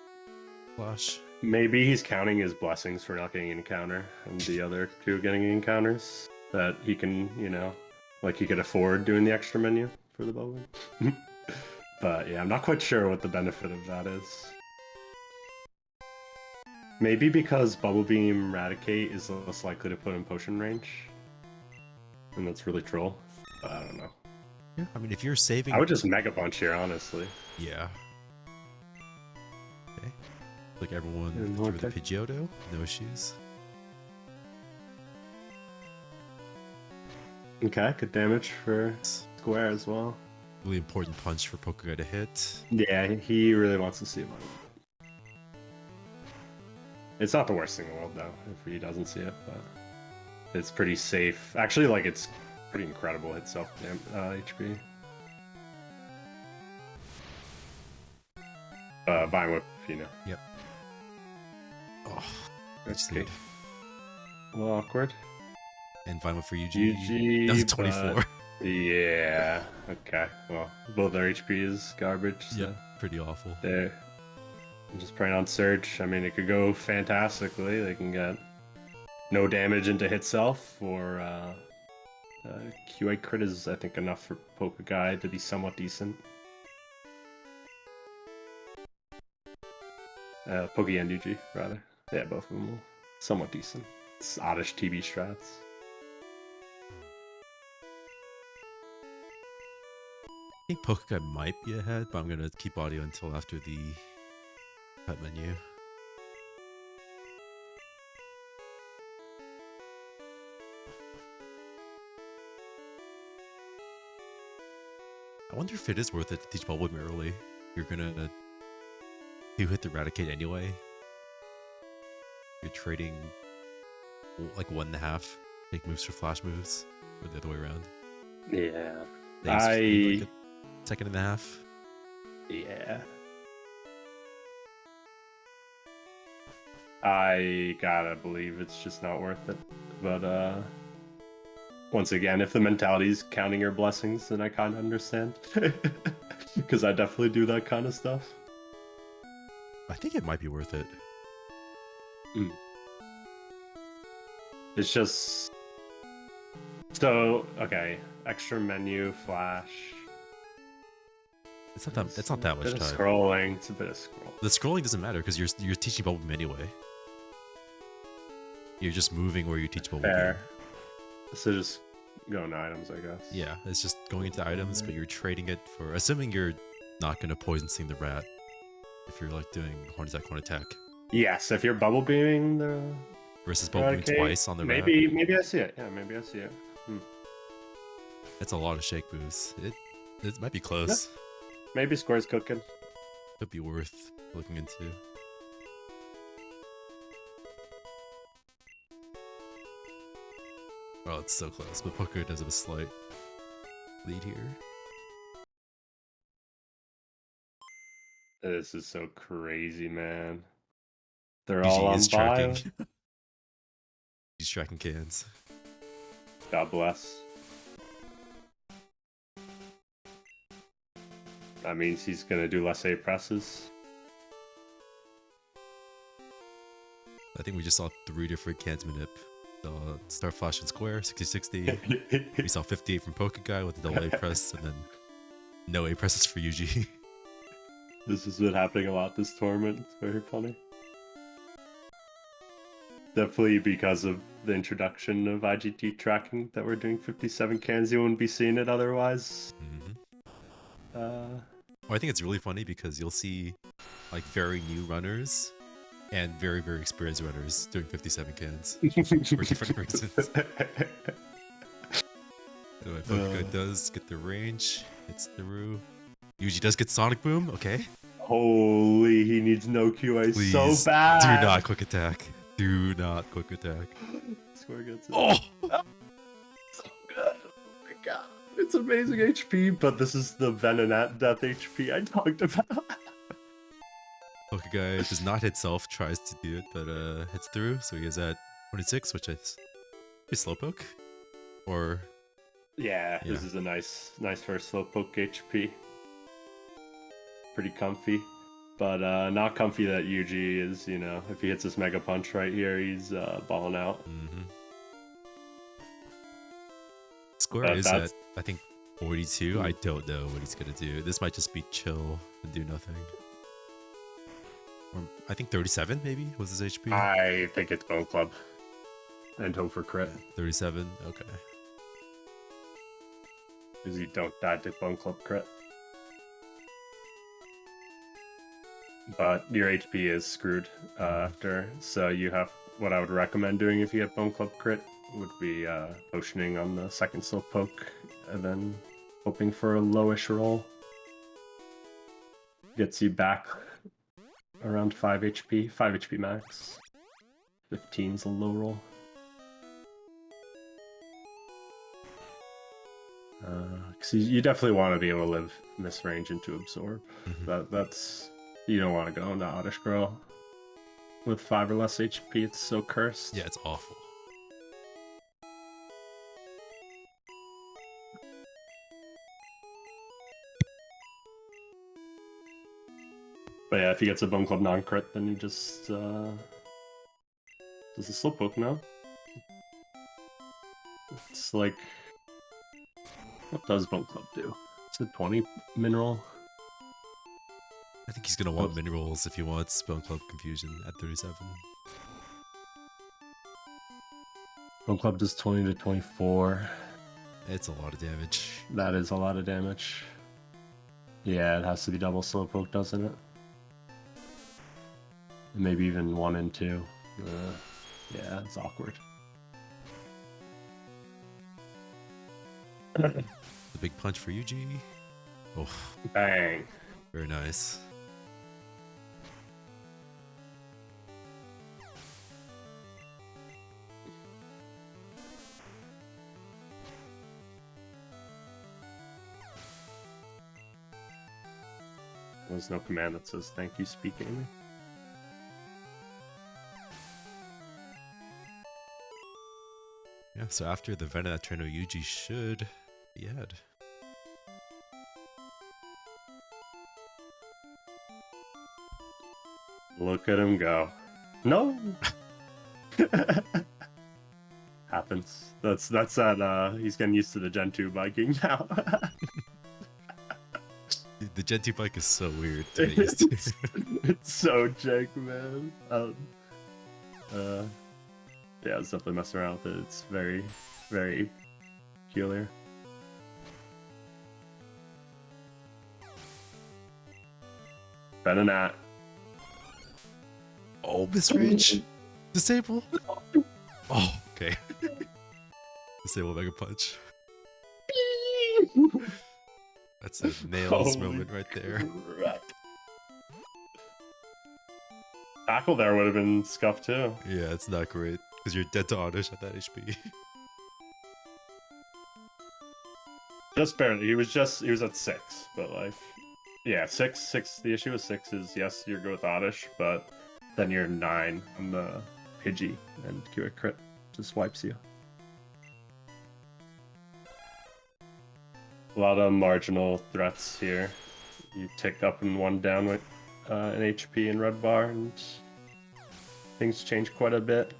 flash. Maybe he's counting his blessings for not getting an encounter, and the other 2 getting encounters that he can, like he could afford doing the extra menu for the bowling. But yeah, I'm not quite sure what the benefit of that is. Maybe because Bubble Beam Eradicate is less likely to put in potion range. And that's really troll. But I don't know. Yeah, I mean, if you're saving... I would just Mega Punch here, honestly. Yeah. Okay. Like everyone through the Pidgeotto. No issues. Okay, good damage for Square as well. really important punch for Pokeguy to hit. Yeah, he really wants to see him on it. It's not the worst thing in the world, though, if he doesn't see it, but it's pretty safe. Actually, like, it's pretty incredible hit self HP. Vine Whip, you know. Yep. Oh, That's okay. A little awkward. And Vine Whip for Yuji. Yuji, That was 24. Yeah. Okay. Well, both their HP is garbage. So Yep. Pretty awful. I'm just praying on Surge. I mean, it could go fantastically. They can get no damage into hit self, or Q8 crit is, I think, enough for Pokeguy to be somewhat decent. Poke and Yuji, rather. Yeah, both of them will somewhat decent. It's oddish TB strats. I think Pokeguy might be ahead, but I'm going to keep audio until after the pet menu. I wonder if it is worth it to teach Bubble Beam early. You're gonna hit the Eradicate anyway. You're trading like 1.5 make moves for flash moves, or the other way around. Yeah. Thanks for like a second and a half. Yeah. I gotta believe it's just not worth it. But once again, if the mentality's counting your blessings, then I kind of understand. Because I definitely do that kind of stuff. I think it might be worth it. It's just... So, okay. Extra menu, flash. It's not that much time. Scrolling. It's a bit of scroll. The scrolling doesn't matter because you're teaching Bubble Beam anyway. You're just moving where you teach Bubble Beam. So just go into items, I guess. Yeah, it's just going into items, but you're trading it for... Assuming you're not going to poison sting the rat. If you're like doing horn attack. Yes, if you're bubble beaming the... Versus bubble beam twice on the rat. Maybe I see it. Yeah, maybe I see it. It's a lot of shake moves. It might be close. Yeah. Maybe score's cooking. Could be worth looking into. Oh, it's so close, but Poker does have a slight lead here. This is so crazy, man. They're GG all on is bio. tracking. He's tracking cans. God bless. That means he's gonna do less A presses. I think we just saw 3 different cans manip. Star Flash and Square, 60-60. We saw 58 from Pokeguy with the double A press, and then no A presses for Yuji. This has been happening a lot this tournament. It's very funny. Definitely because of the introduction of IGT tracking that we're doing 57 cans, you wouldn't be seeing it otherwise. Well, I think it's really funny because you'll see like very new runners and very, very experienced runners doing 57 cans for different reasons. Anyway, Pokeguy does get the range, hits through. Yuji does get Sonic Boom, okay. Holy, he needs no QA. Please, so bad. do not quick attack. Do not quick attack. Square gets it. Oh! So good. Oh my god. It's amazing HP, but this is the Venonat death HP I talked about. Pokeguy does not hit self, tries to do it, but hits through, so he is at 26, which is Slowpoke. Or yeah, this is a nice first Slowpoke HP. Pretty comfy. But not comfy that Yuji is, you know, if he hits this Mega Punch right here, he's balling out. Square is at, I think, 42. I don't know what he's going to do. This might just be chill and do nothing. Or I think 37 maybe was his HP. I think it's Bone Club. And hope for crit. 37, okay. Because you don't die to Bone Club crit. But your HP is screwed after, so you have, what I would recommend doing if you get Bone Club crit would be potioning on the second Slowpoke, and then Hoping for a lowish roll. Gets you back around 5 HP. 5 HP max. 15's a low roll. Because you definitely want to be able to live Miss Range into Absorb. That's... You don't want to go into Oddish Girl with 5 or less HP. It's so cursed. Yeah, it's awful. But yeah, if he gets a Bone Club non-crit, then you just... Does a Slowpoke now? It's like... What does Bone Club do? It's a 20 mineral. I think he's gonna want minerals if he wants Bone Club Confusion at 37. Bone Club does 20 to 24. It's a lot of damage. That is a lot of damage. Yeah, it has to be double Slowpoke, doesn't it? Maybe even 1 and 2. Yeah, it's awkward. The big punch for Yuji. Oh, Bang. very nice. There's no command that says thank you, speak Amy. Yeah, so after the Venonat Trainer, Yuji should be ahead. Look at him go. No! Happens. That's that, he's getting used to the Gen 2 biking now. The Gen 2 bike is so weird to get used to. It's so jank, man. Yeah, I was definitely messing around with it. It's very, very peculiar. Venonat. Oh, misrange. Disable. Oh, okay. Disable Mega Punch. That's a nails moment right there. Crap. Tackle there would have been scuffed too. Yeah, it's not great because you're dead to Oddish at that HP. Just barely. He was at 6, but like, yeah, 6. The issue with 6 is yes, you're good with Oddish, but then you're 9 on the Pidgey, and Q crit just wipes you. A lot of marginal threats here. You tick up and 1 down with an HP in red bar, and things change quite a bit.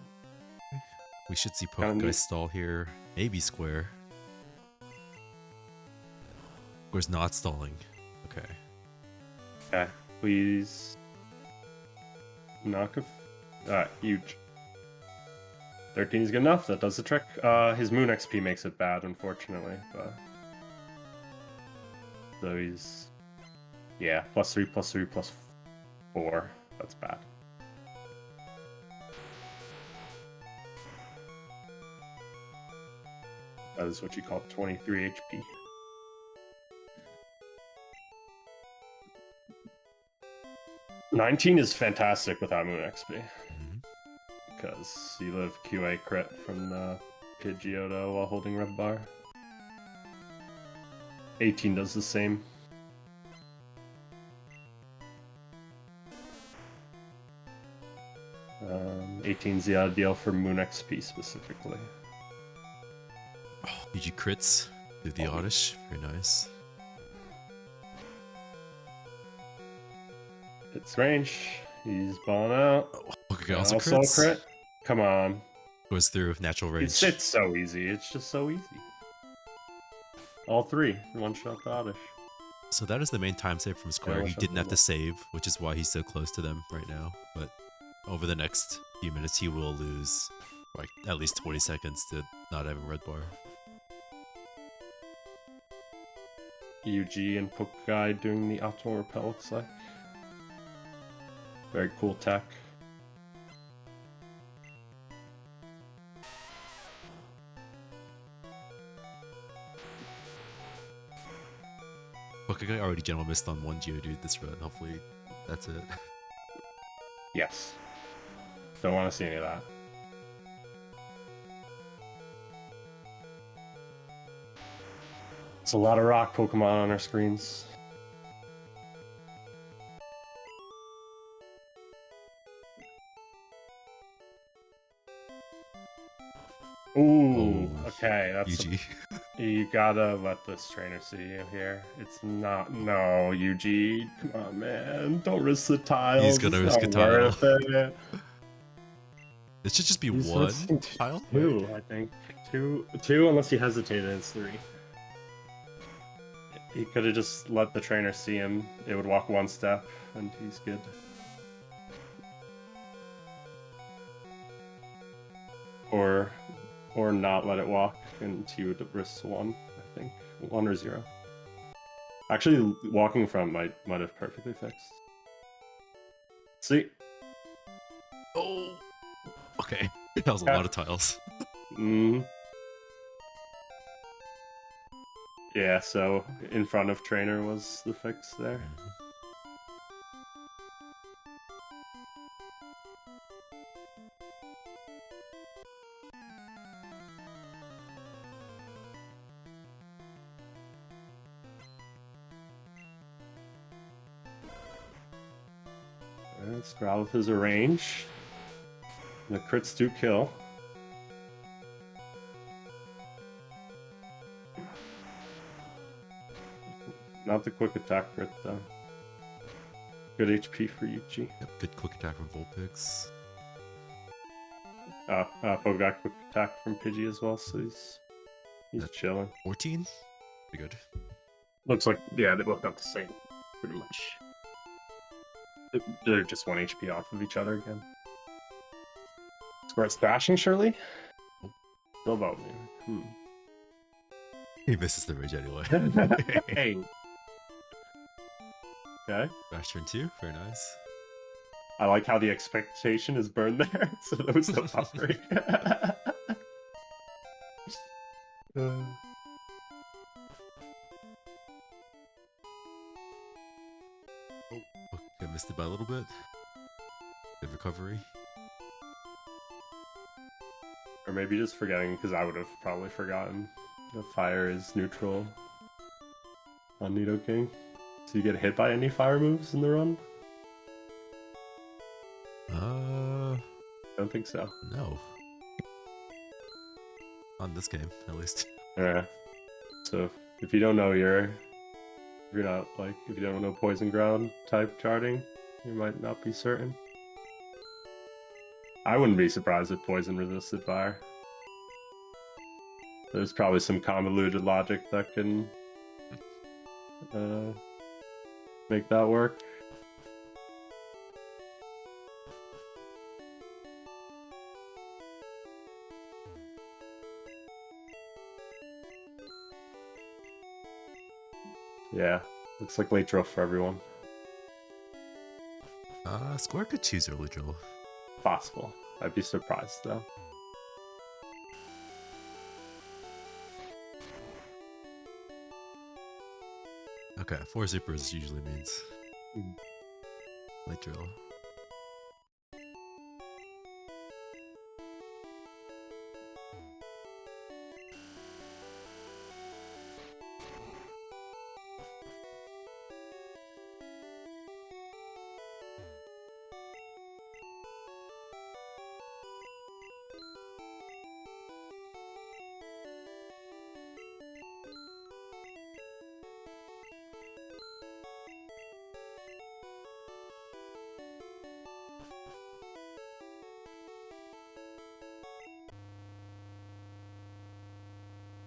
We should see Pokeguy stall here. Maybe Square. Square's not stalling. Okay. Okay, please. Knock of. Huge. 13 is good enough. That does the trick. His Moon XP makes it bad, unfortunately. But so he's, yeah, +3, +3, +4. That's bad. That is what you call 23 HP. $19 is fantastic without Moon XP. Because you live QA crit from the Pidgeotto while holding red bar. 18 does the same. Um, 18's the ideal for Moon XP specifically. Oh, Yuji crits through the Oddish. Very nice. It's range. He's balling out. Oh, Pokeguy also Also crits. crit. Come on. Goes through with natural range. It's so easy. It's just so easy. All 3. One shot the Oddish. So that is the main time save from Square. He didn't have to save, which is why he's so close to them right now. But over the next few minutes, he will lose like at least 20 seconds to not having red bar. UG and Pokeguy doing the optimal repel, looks like. Very cool tech. Pokeguy already general missed on one Geodude this run. Hopefully, that's it. Yes. Don't want to see any of that. It's a lot of rock Pokemon on our screens. Ooh, Oh, okay, that's Yuji. you gotta let this trainer see you here. It's not no, Yuji. Come on, man. Don't risk the tiles. He's gonna It's risk a not tile. worth it. It should just be He's one risking tile. two, Right? I think. Two, unless he hesitated, it's three. He could have just let the trainer see him. It would walk one step, and he's good. Or not let it walk, and he would risk one, I think. 1 or 0. Actually, walking from might have perfectly fixed. See? Oh, okay. That was a lot of tiles. Yeah, so in front of trainer was the fix there. Alright, Growlithe is a range. The crits do kill. Not the quick attack crit though. Good HP for Yuji. Yep, good quick attack from Vulpix. Pokeguy quick attack from Pidgey as well, so he's chilling. 14? Pretty good. Looks like, yeah, they both got the same, pretty much. They're just 1 HP off of each other again. Square's dashing, surely? Oh. Still about me. He misses the ridge anyway. Hey. Okay. Bash turn 2, very nice. I like how the expectation is burned there, so there was no buffering. Okay, missed it by a little bit. Good recovery. Or maybe just forgetting, because I would have probably forgotten. The fire is neutral on Nidoking. So you get hit by any fire moves in the run? Don't think so. No. On this game, at least. Yeah. So if you don't know if you don't know Poison Ground type charting, you might not be certain. I wouldn't be surprised if Poison resisted fire. There's probably some convoluted logic that can make that work. Yeah, looks like late draw for everyone. Square could choose early draw. Possible. I'd be surprised though. Okay, 4 zippers usually means late draw.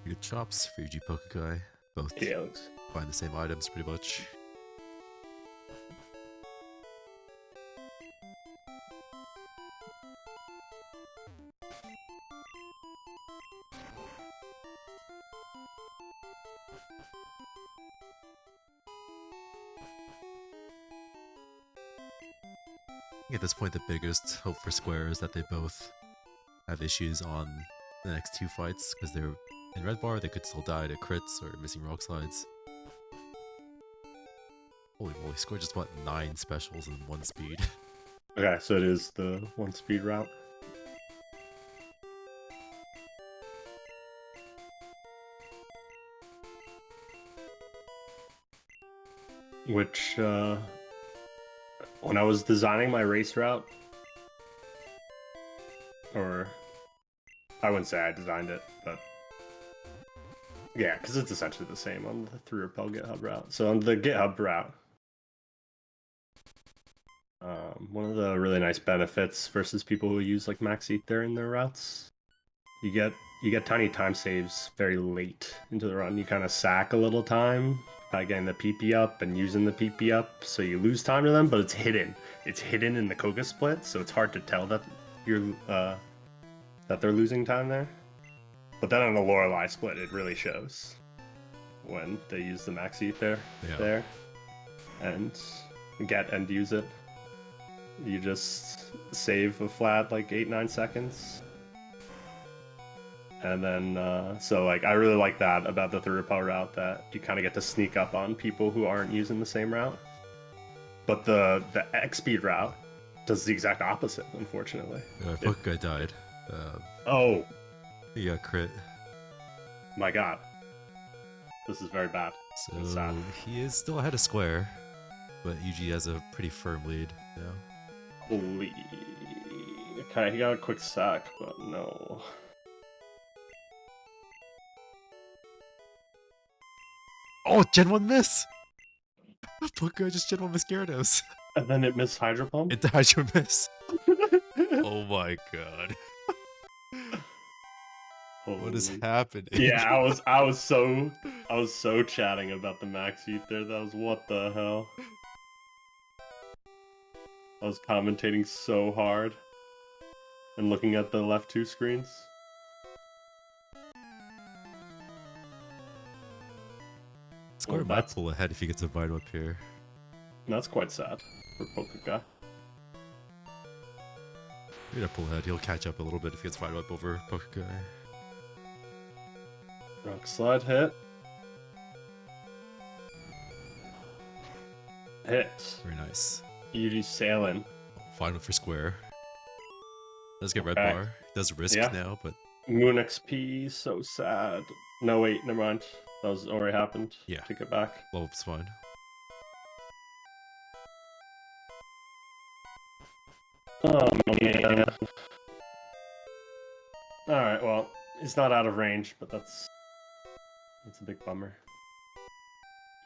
Good chops for Yuji Pokeguy. Both find the same items pretty much. At this point, the biggest hope for Square is that they both have issues on the next 2 fights, because they're in red bar, they could still die to crits or missing rock slides. Holy moly, scored just what 9 specials in 1 speed. Okay, so it is the 1 speed route. Which, when I was designing my race route, or I wouldn't say I designed it, but yeah, because it's essentially the same on the 3Repel GitHub route. So on the GitHub route, one of the really nice benefits versus people who use like max ether in their routes, you get tiny time saves very late into the run. You kind of sack a little time by getting the PP up and using the PP up, so you lose time to them, but it's hidden. It's hidden in the Koga split, so it's hard to tell that you're that they're losing time there. But then on the Lorelei split, it really shows when they use the max ether there and get and use it. You just save a flat like 8-9 seconds. And then, so like, I really like that about the 3Repel route, that you kind of get to sneak up on people who aren't using the same route. But the X-Speed route does the exact opposite, unfortunately. Pokeguy died. Oh! He got crit. My god. This is very bad. So he is still ahead of Square, but Yuji has a pretty firm lead now. Holy... Okay, he got a quick sack, but no. Oh, Gen 1 miss! Pokeguy just Gen 1 miss Gyarados. And then it missed Hydro Pump? Into Hydro miss. Oh my god. What is happening? Yeah, I was so chatting about the max ether. That was what the hell. I was commentating so hard and looking at the left 2 screens. Square might pull ahead if he gets a Vital up here. That's quite sad for Pokeguy. He's gonna pull ahead. He'll catch up a little bit if he gets Vital up over Pokeguy. Rock Slide hit. Hit. Very nice. Yuji sailing. Final for Square. Does get red bar. Does risk now, but Moon XP, so sad. No, wait, never mind. That was already happened. Yeah. Take it back. Level up's fine. Oh man. Alright, well, he's not out of range, but that's a big bummer.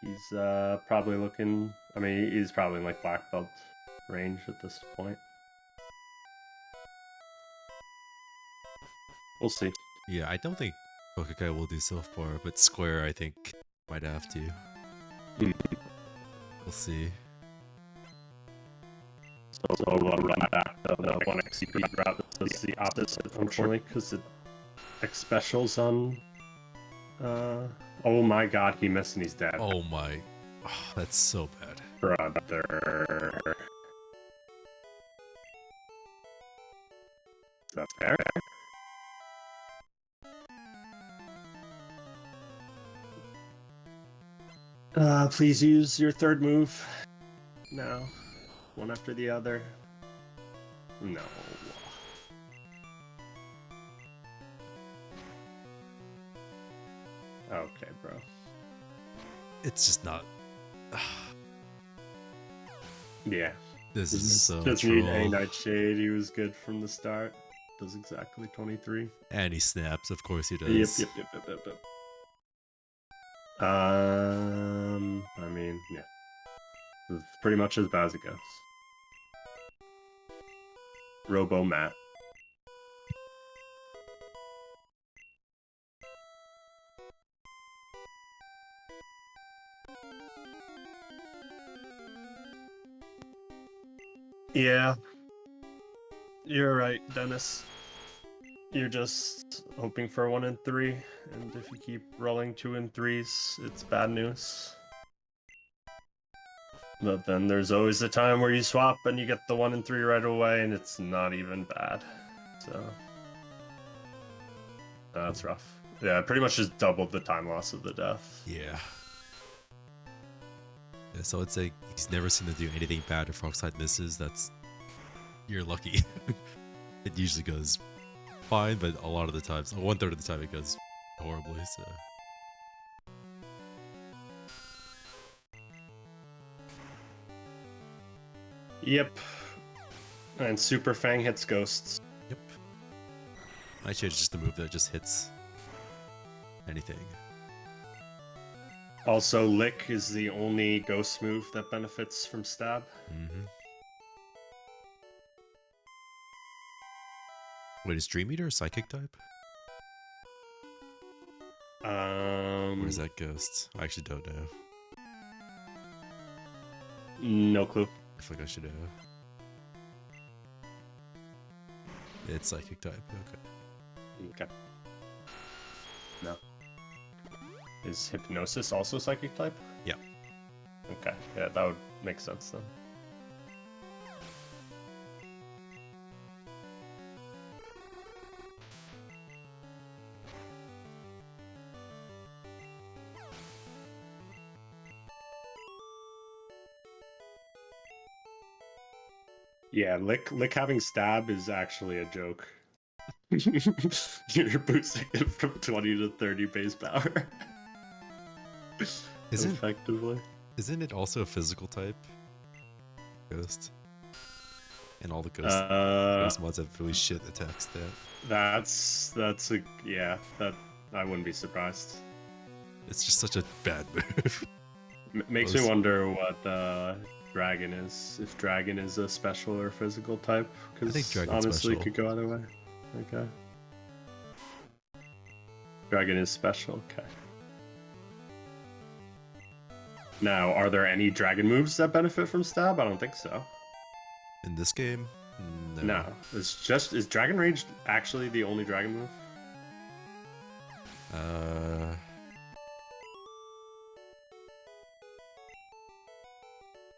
He's probably looking, I mean, he's probably in like black belt range at this point. We'll see. Yeah, I don't think Pokeguy will do so far, but Square, I think, might have to. We'll see. So we'll run back to the 1x route. That's the opposite, unfortunately, because it X specials on. Oh my god, he missed and he's dead. Oh my. Oh, that's so bad. Brother. That's fair. Please use your third move now. One after the other. No. Okay, bro. It's just not. Yeah. This is so doesn't need any Nightshade. He was good from the start. Does exactly 23. And he snaps, of course he does. Yep. I mean, yeah. It's pretty much as bad as it goes. Robo Matt. Yeah. You're right, Dennis. You're just hoping for 1 and 3, and if you keep rolling 2 and 3s, it's bad news. But then there's always a time where you swap and you get the 1 and 3 right away, and it's not even bad. So that's rough. Yeah, pretty much just doubled the time loss of the death. Yeah. Yeah, so it's like he's never seen to do anything bad if Rockslide misses. You're lucky. It usually goes fine, but a lot of the times, 1/3 of the time, it goes horribly. So Yep. And Super Fang hits ghosts. yep. Actually, it's just a move that just hits anything. Also, Lick is the only ghost move that benefits from stab. Wait, is Dream Eater a psychic type? Or is that ghost? I actually don't know. No clue. I feel like I should know. It's psychic type. Okay. No. Is Hypnosis also psychic type? Yeah. Okay. Yeah, that would make sense then. Yeah, Lick having stab is actually a joke. You're boosting it from 20 to 30 base power. Effectively. Isn't it also a physical type? Ghost. And all the ghost mods have really shit attack stat. That's a yeah, that I wouldn't be surprised. It's just such a bad move. Makes me wonder what Dragon is. If Dragon is a special or physical type, because honestly, it could go either way. Okay. Dragon is special. Okay. Now, are there any Dragon moves that benefit from stab? I don't think so. In this game, no. Is Dragon Rage actually the only Dragon move?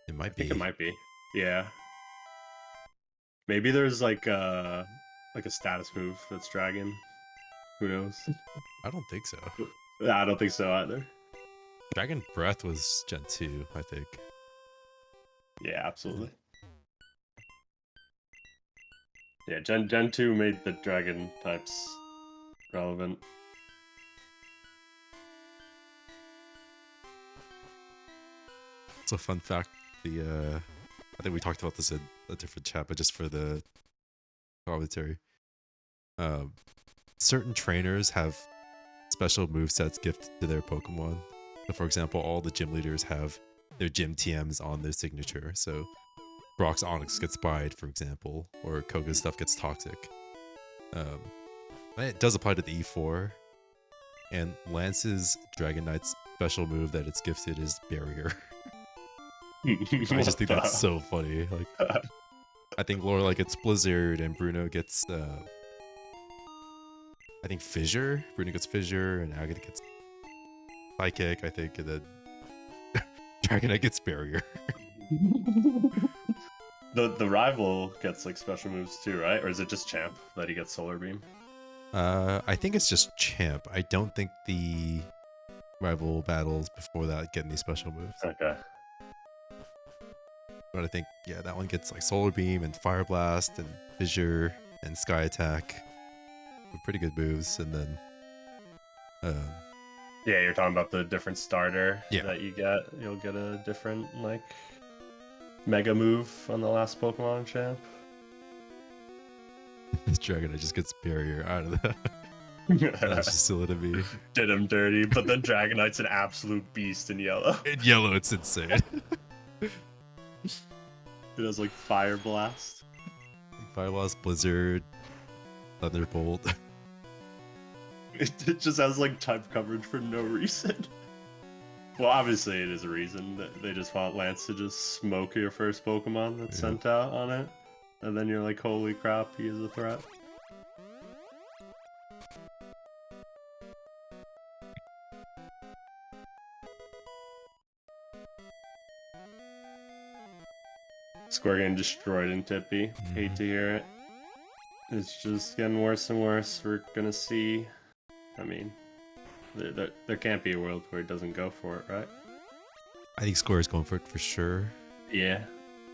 It might be. I think it might be. Yeah. Maybe there's like a status move that's Dragon. Who knows? I don't think so. I don't think so either. Dragon Breath was Gen 2, I think. Yeah, absolutely. Yeah, Gen 2 made the Dragon types relevant. It's a fun fact. I think we talked about this in a different chat, but just for the commentary. Certain trainers have special movesets gifted to their Pokemon. So for example, all the gym leaders have their gym TMs on their signature. So Brock's Onyx gets Bide, for example, or Koga's stuff gets Toxic. It does apply to the E4. And Lance's Dragon Knight's special move that it's gifted is Barrier. I just think that's so funny. Like, I think Laura gets Blizzard and Bruno gets I think Fissure. Bruno gets Fissure and Agatha gets Psychic, I think, and then Dragonite gets Barrier. The rival gets like special moves too, right? Or is it just Champ that he gets Solar Beam? I think it's just Champ. I don't think the rival battles before that get any special moves. Okay. But I think, yeah, that one gets like Solar Beam and Fire Blast and Fissure and Sky Attack. Pretty good moves, and then yeah, you're talking about the different starter that you get. You'll get a different like mega move on the last Pokemon Champ. This Dragonite just gets Barrier out of that. That's just silly to me. Did him dirty, but then Dragonite's an absolute beast in yellow. In yellow, it's insane. It has like Fire Blast. Fire Blast, Blizzard, Thunderbolt. It just has like type coverage for no reason. Well, obviously it is a reason that they just want Lance to just smoke your first Pokemon that's sent out on it. And then you're like, holy crap, he is a threat. Square getting destroyed in Tippy. Hate to hear it. It's just getting worse and worse. We're gonna see. I mean, there can't be a world where it doesn't go for it, right? I think Square is going for it for sure. Yeah.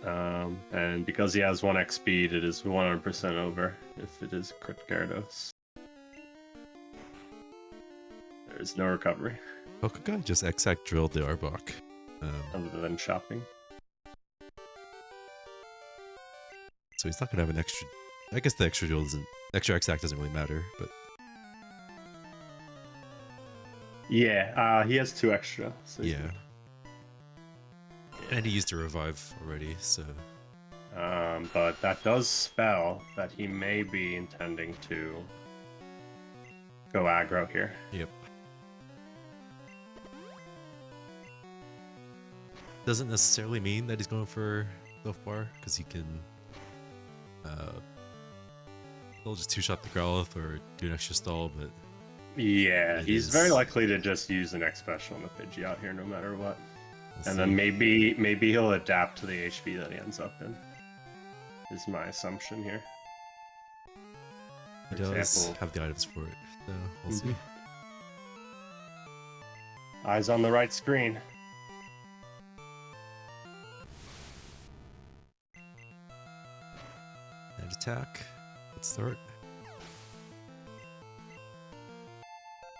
And because he has 1x speed, it is 100% over if it is crit Gyarados. There's no recovery. Pokeguy just exact drilled the Arbok. Other than shopping. So he's not gonna have an extra. I guess the extra drill doesn't. Extra exact doesn't really matter, but Yeah, he has 2 extra. So yeah. And he used to revive already, so but that does spell that he may be intending to go aggro here. yep. Doesn't necessarily mean that he's going for Self Bar, because he can he'll just 2-shot the Growlithe or do an extra stall, but Yeah, It he's is- very likely to just use an X special on the Pidgey out here no matter what. we'll And see. then maybe he'll adapt to the HP that he ends up in. Is my assumption here. He For does example- have the items for it, so we'll see. Mhm. Eyes on the right screen. And attack. Let's start.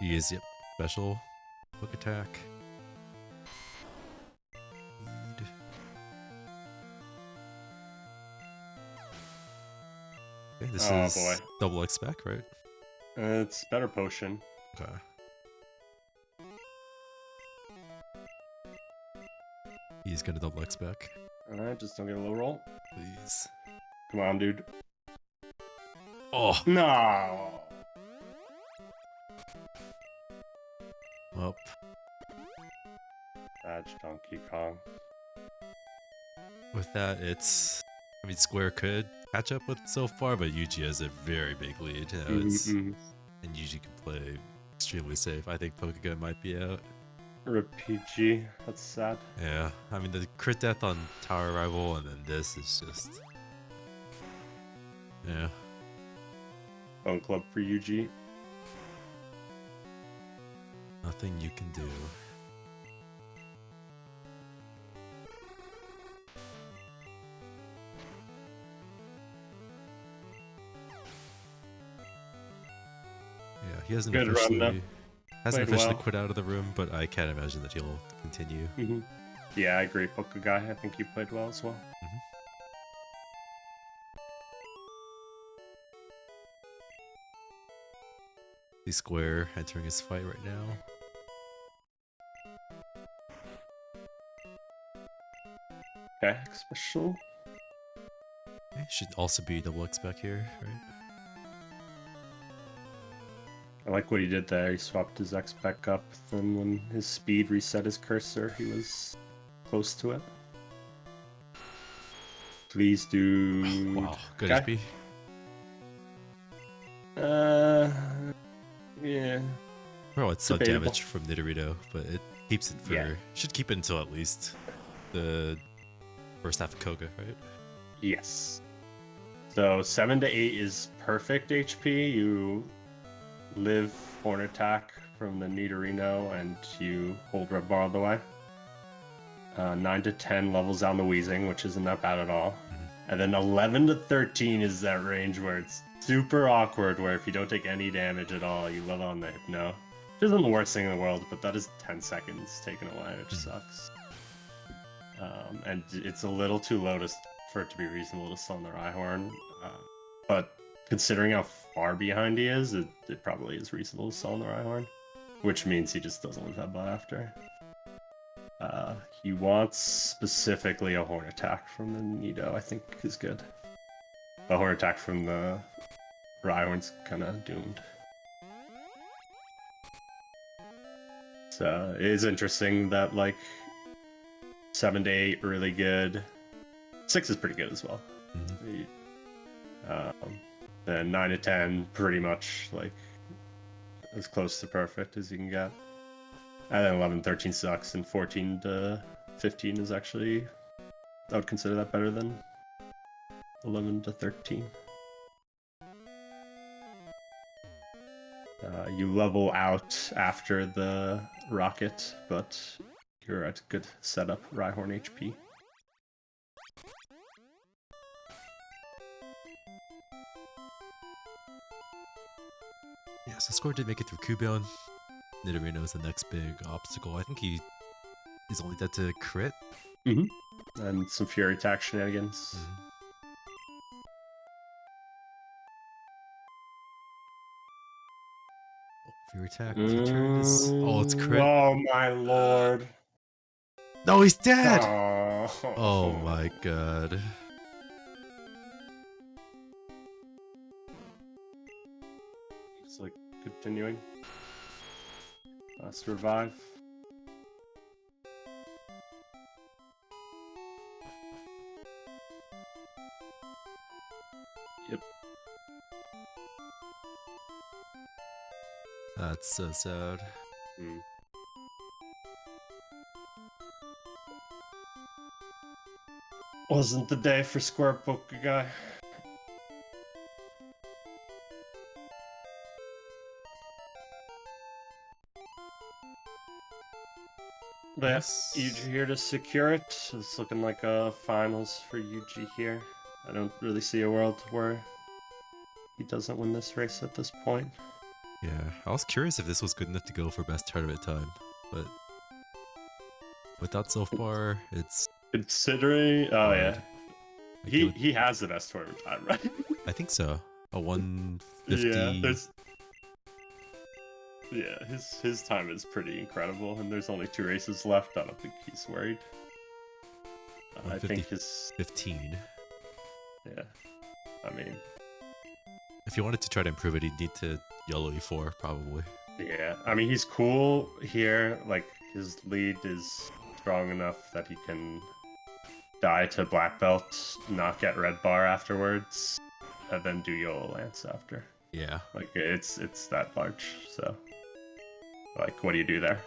He is, yep, special. Hook attack. Lead. Okay, this Oh, is boy. double X spec, right? It's better potion. Okay. He's gonna double X spec, Alright, just don't get a low roll. please. Come on, dude. Oh! No! Up. Badge Donkey Kong. With that, it's. I mean, Square could catch up with so far, but Yuji has a very big lead. And Yuji can play extremely safe. I think Pokeguy might be out. Rip PG. That's sad. Yeah, I mean, the crit death on Tower Rival, and then this is just. Yeah. Bone Club for UG. Nothing you can do. Yeah, he hasn't Good run, officially though. hasn't Played officially well. quit out of the room, but I can't imagine that he'll continue. Yeah, I agree. Pokeguy, I think you played well as well. He's Square entering his fight right now. Okay, special. Okay, should also be double X back here, right? I like what he did there. He swapped his X back up, then when his speed reset his cursor, he was close to it. Please do. Wow, good Okay. HP. Yeah. Well, it's sub Debatable. damage from Nidorino, but it keeps it for. Yeah. Should keep it until at least the first half of Koga, right? Yes. So 7 to 8 is perfect HP. You live Horn Attack from the Nidorino and you hold Red Bar all the way. 9 to 10 levels down the Wheezing, which isn't that bad at all. And then 11 to 13 is that range where it's super awkward, where if you don't take any damage at all, you level on the Hypno. Which isn't the worst thing in the world, but that is 10 seconds taken away, which sucks. And it's a little too low for it to be reasonable to summon the Rhyhorn. But considering how far behind he is, it probably is reasonable to summon the Rhyhorn. Which means he just doesn't live Headbutt after. He wants specifically a Horn Attack from the Nido, I think is good. A Horn Attack from the Rhyhorn's kind of doomed. So it is interesting that like 7 to 8 really good. 6 is pretty good as well. Then 9 to 10 pretty much like as close to perfect as you can get. And then 11 13 sucks, and 14 to 15 is actually, I would consider that better than 11 to 13. You level out after the rocket, but You're at good setup, Rhyhorn HP. Yeah, so Score did make it through Cubone. Nidorino is the next big obstacle. I think he is only dead to crit. And some Fury attack shenanigans. Fury attack returns. Oh, it's crit. Oh my lord. No, he's dead! Oh, Oh my god. It's like continuing. Last revive. Yep. That's so sad. Wasn't the day for Square Pokeguy. But yes, Yuji here to secure it. It's looking like a finals for Yuji here. I don't really see a world where he doesn't win this race at this point. Yeah, I was curious if this was good enough to go for best tournament time, but with that so far, it's considering. Oh hard. yeah, he has the best tournament time, right? I think so. A 150. Yeah, his time is pretty incredible, and there's only 2 races left. I don't think he's worried. I think his 15. Yeah, I mean, if you wanted to try to improve it, he'd need to YOLO E4 probably. Yeah, I mean he's cool here. Like his lead is strong enough that he can die to black belt, not get red bar afterwards, and then do YOLO Lance after. Yeah, like it's that large. So, like, what do you do there?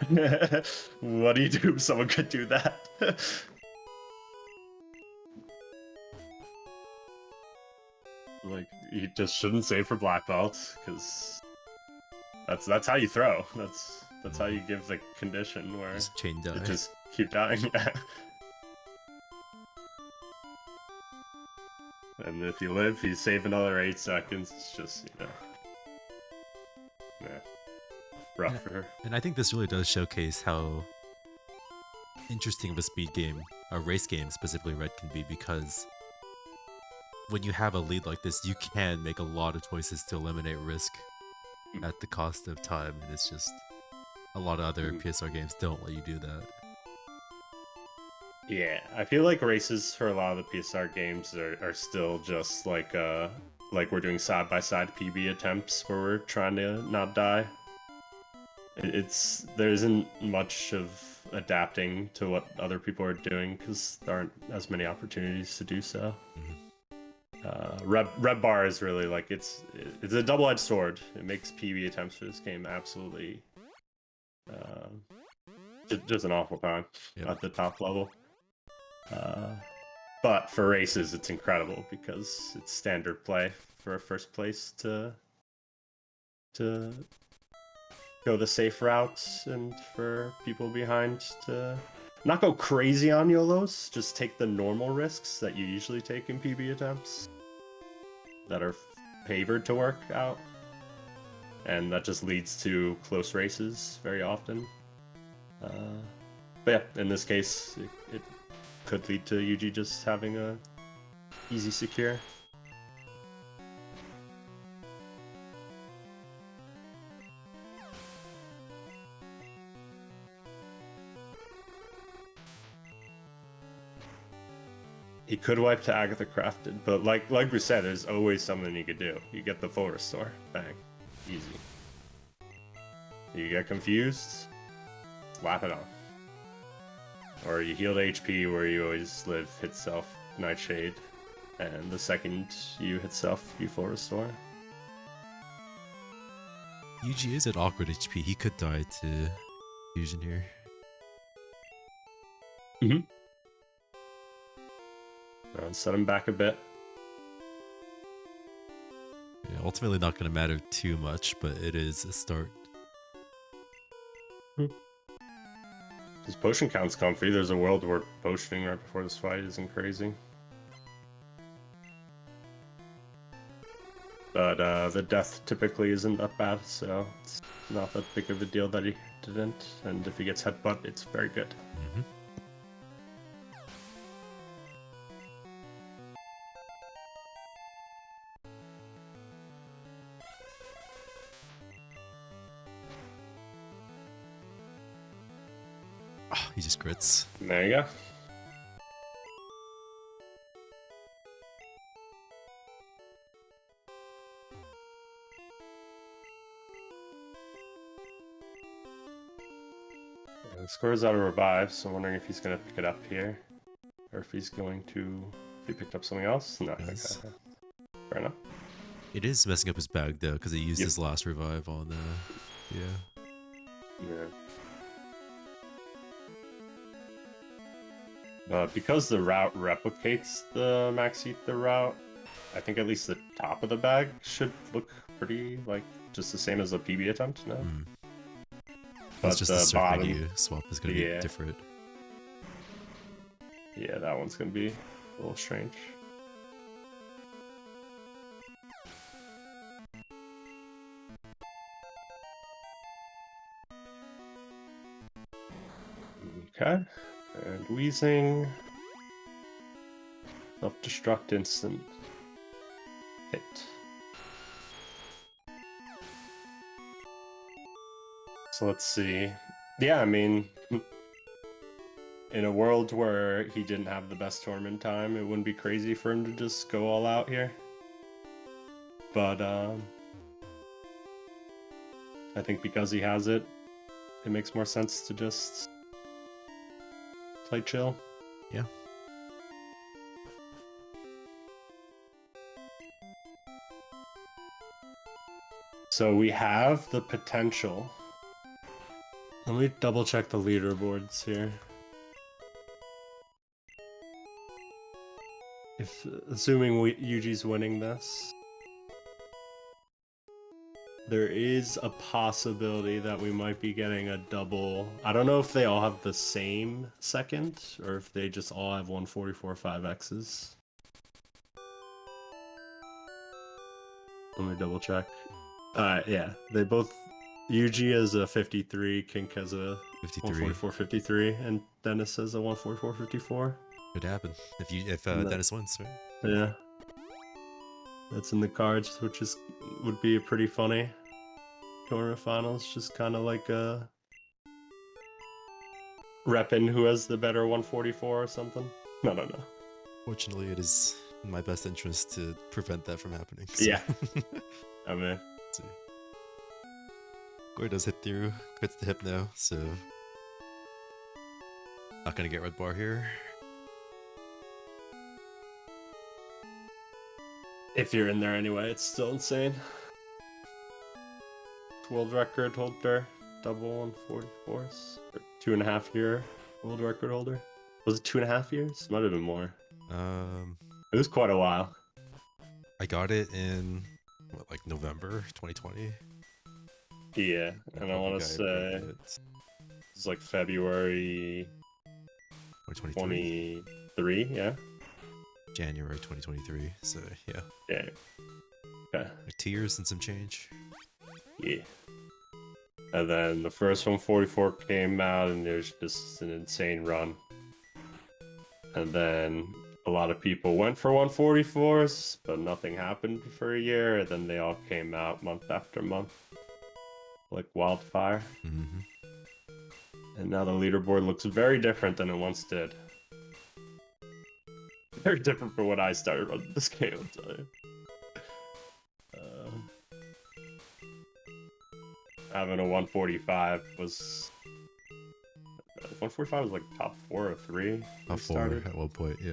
What do you do if someone could do that? Like, you just shouldn't save for black belt because that's how you throw. That's how you give the condition where just chain die. you just keep dying. And if you live, you save another 8 seconds. It's just, rough for her. And I think this really does showcase how interesting of a speed game, a race game specifically, Red can be, because when you have a lead like this, you can make a lot of choices to eliminate risk at the cost of time, and it's just a lot of other PSR games don't let you do that. Yeah, I feel like races for a lot of the PSR games are still just like we're doing side-by-side PB attempts where we're trying to not die. There isn't much of adapting to what other people are doing because there aren't as many opportunities to do so. Red bar is really like it's a double-edged sword. It makes PB attempts for this game absolutely just an awful time at the top level. But for races, it's incredible because it's standard play for a first place to go the safe routes, and for people behind to not go crazy on YOLOs, just take the normal risks that you usually take in PB attempts that are favored to work out. And that just leads to close races very often. But yeah, in this case, it could lead to Yuji just having a easy secure. He could wipe to Agatha Crafted, but like we said, there's always something you could do. You get the full restore, bang, easy. You get confused, slap it on. Or you heal HP where you always live, hit self, Nightshade, and the second you hit self, you full restore. Yuji is at awkward HP. He could die to fusion here. Set him back a bit. Yeah, ultimately not going to matter too much, but it is a start. His potion count's comfy. There's a world where potioning right before this fight isn't crazy. But the death typically isn't that bad, so it's not that big of a deal that he didn't. And if he gets headbutt, it's very good. Mm-hmm. Oh, he just crits. There you go. The score's out of revive, so I'm wondering if he's going to pick it up here. Or if he's going to... If he picked up something else? No, Yes. okay. Fair enough. It is messing up his bag though, because he used his last revive on yeah. Because the route replicates the Max Ether route, I think at least the top of the bag should look pretty, like, just the same as a PB attempt now. But But just the the start bottom... menu swap is going to be different. Yeah, that one's going to be a little strange. Okay. And wheezing. Self-destruct instant. Hit. So let's see. Yeah, I mean, in a world where he didn't have the best tournament time, it wouldn't be crazy for him to just go all out here. But I think because he has it, it makes more sense to just play chill. Yeah. So we have the potential. Let me double check the leaderboards here. If assuming Yuji's winning this, there is a possibility that we might be getting a double. I don't know if they all have the same second or if they just all have 144 5Xs. Let me double check. Yeah, they both. Yuji has a 53, Kink has a 144 53, and Dennis has a 144 54. Could happen if Dennis wins, right? Yeah, that's in the cards, which would be a pretty funny tournament finals. Just kind of like repping who has the better 144 or something. No. Fortunately, it is in my best interest to prevent that from happening. So. Yeah, I mean, let's see. Gore does hit through, quits the Hypno, so not gonna get red bar here. If you're in there anyway, it's still insane. World record holder, double 144s, 2.5 year world record holder. Was it 2.5 years? Might have been more. It was quite a while. I got it in what, like November 2020. Yeah, and I want to say it's like February 2023. Yeah. January 2023. So yeah. Yeah. Okay. Like 2 years and some change. Yeah. And then the first 144 came out, and there's just an insane run. And then a lot of people went for 144s, but nothing happened for a year. And then they all came out month after month, like wildfire. Mm-hmm. And now the leaderboard looks very different than it once did. Very different from when I started running this game, I'll tell you. Having a 145 was... 145 was like top 4 or 3. Top 4 at one point, yeah.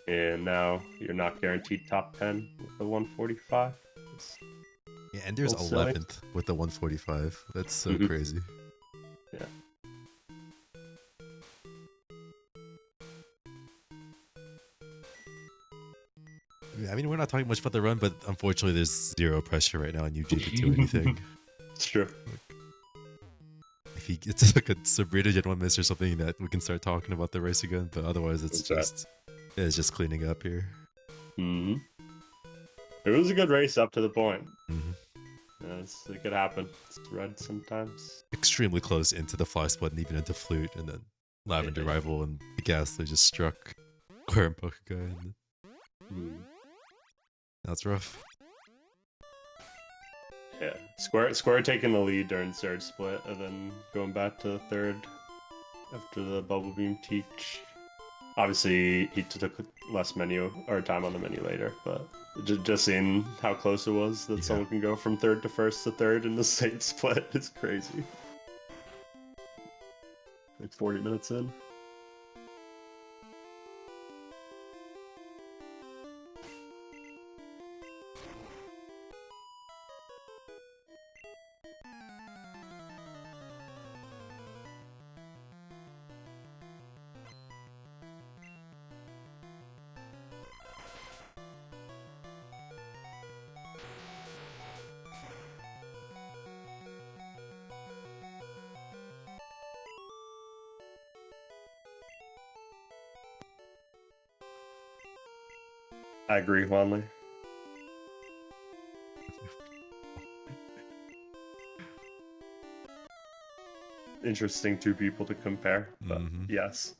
And now you're not guaranteed top 10 with the 145. Yeah, and there's 11th with the 145. That's so crazy. Yeah. I mean, we're not talking much about the run, but unfortunately there's zero pressure right now on Yujito to do anything. It's true. If if it's like a Sabrina Gen 1 miss or something that we can start talking about the race again. But otherwise, it's just cleaning up here. Mm-hmm. It was a good race up to the point. Mm-hmm. It could happen. It's red sometimes. Extremely close into the fly split and even into flute, and then Lavender Rival and the Ghastly just struck Square and Pokeguy, and that's rough. Yeah, Square taking the lead during third split, and then going back to third after the Bubble Beam teach. Obviously, he took less menu or time on the menu later, but just seeing how close it was that someone can go from third to first to third in the same split is crazy. Like 40 minutes in. I agree, Wanley. Interesting two people to compare, but yes.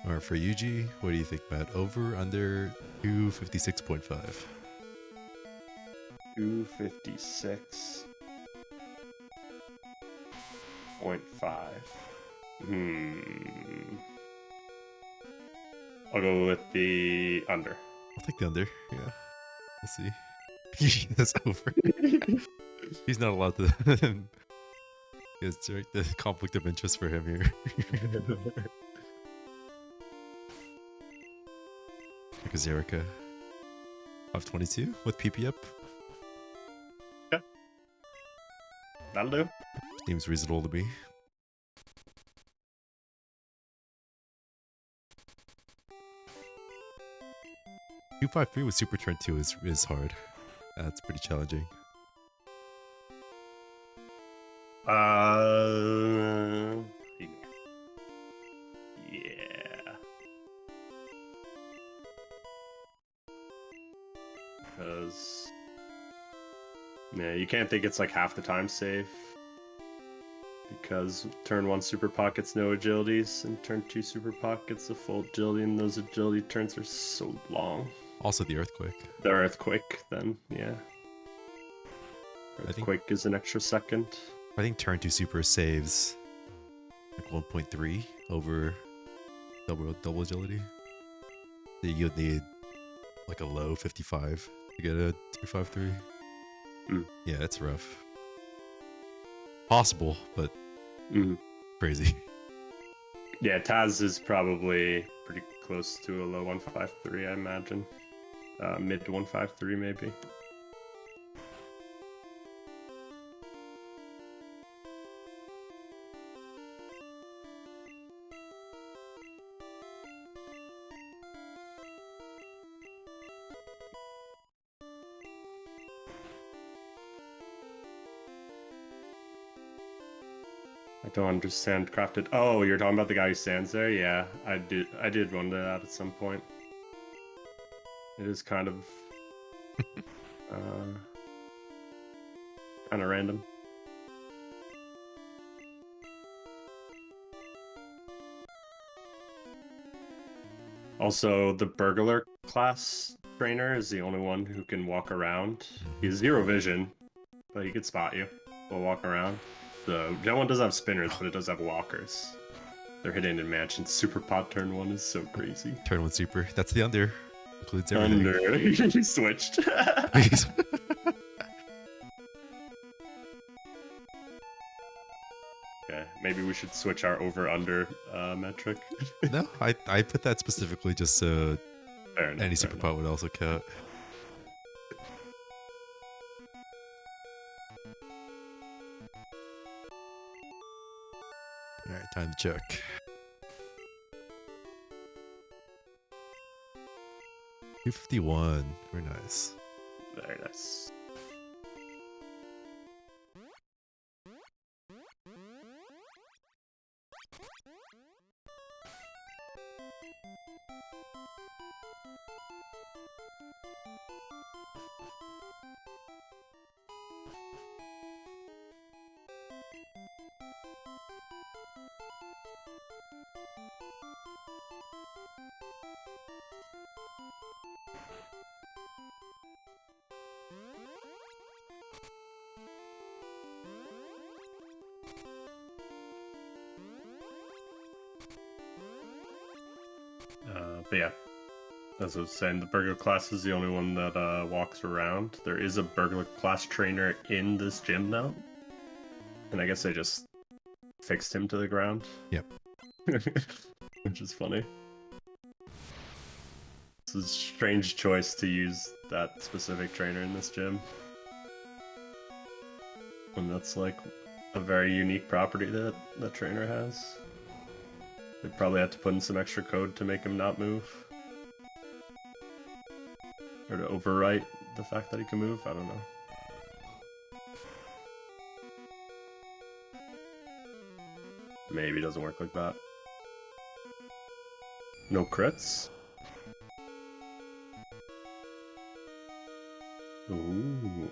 Alright, for Yuji, what do you think, Matt? Over, under 256.5? 256.5. I'll go with the under. I'll take the under, yeah. We'll see. Yuji, that's over. He's not allowed to... It's the conflict of interest for him here. Like a Zerika. 522 with PP up. Yeah. That'll do. Seems reasonable to me. Two 5-3 with Super Turn 2 is hard. That's pretty challenging. Yeah. Because you can't think it's like half the time safe. Because turn 1 Super Pockets no agilities, and turn 2 Super Pockets a full agility, and those agility turns are so long. Also the Earthquake. The Earthquake, then, yeah. Earthquake is an extra second. I think turn 2 Super saves like 1.3 over double agility. So you'd need like a low 55 to get a 253. Yeah, it's rough. Possible, but crazy. Yeah, Taz is probably pretty close to a low 153, I imagine. Mid to 153, maybe. I don't understand crafted. Oh, you're talking about the guy who stands there? Yeah, I did wonder that at some point. It is kind of kind of random. Also, the burglar class trainer is the only one who can walk around. He has 0 vision, but he can spot you while walk around. The Gen 1 does have spinners, but it does have walkers. They're hidden in Mansion. Super Pot turn 1 is so crazy. Turn 1 Super. That's the under. Includes everything. Under. He switched. Okay, maybe we should switch our over-under metric. No, I put that specifically just so any Super Pot would also count. Alright, time to check. 251. Very nice. Very nice. But yeah, as I was saying, the burglar class is the only one that walks around. There is a burglar class trainer in this gym now, and I guess they just fixed him to the ground. Yep. Which is funny. It's a strange choice to use that specific trainer in this gym. And that's like a very unique property that the trainer has. They probably had to put in some extra code to make him not move. Or to overwrite the fact that he can move, I don't know. Maybe it doesn't work like that. No crits? Ooh.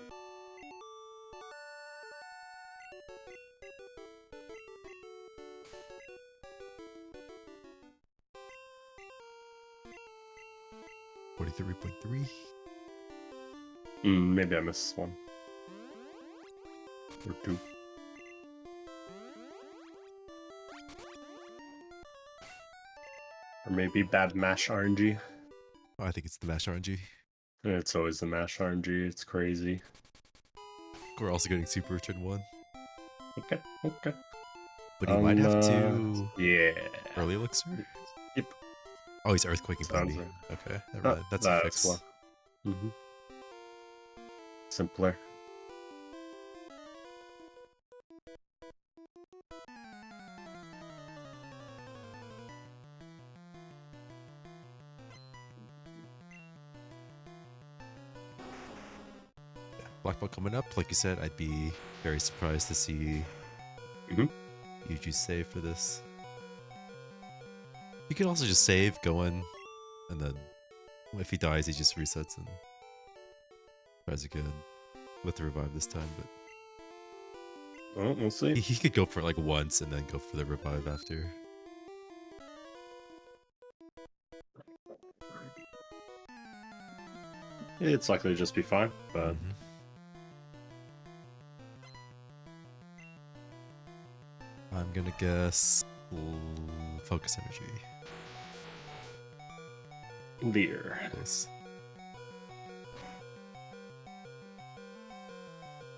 Maybe I missed one. Or two. Or maybe bad mash RNG. Oh, I think it's the Mash RNG. It's always the mash RNG, it's crazy. We're also getting Super Turn 1. Okay, okay. But he might have to... Yeah. Early Elixir? Yep. Oh, he's Earthquaking Sounds Bunny. right. Okay, never mind. That's a fix. Well. Simpler. Yeah, Black Belt coming up. Like you said, I'd be very surprised to see Yuji save for this. You could also just save, go in, and then if he dies, he just resets and tries again with the revive this time. But Well, we'll see. he could go for it like once and then go for the revive after. It's likely to just be fine, but I'm gonna guess focus energy. Veer. Nice.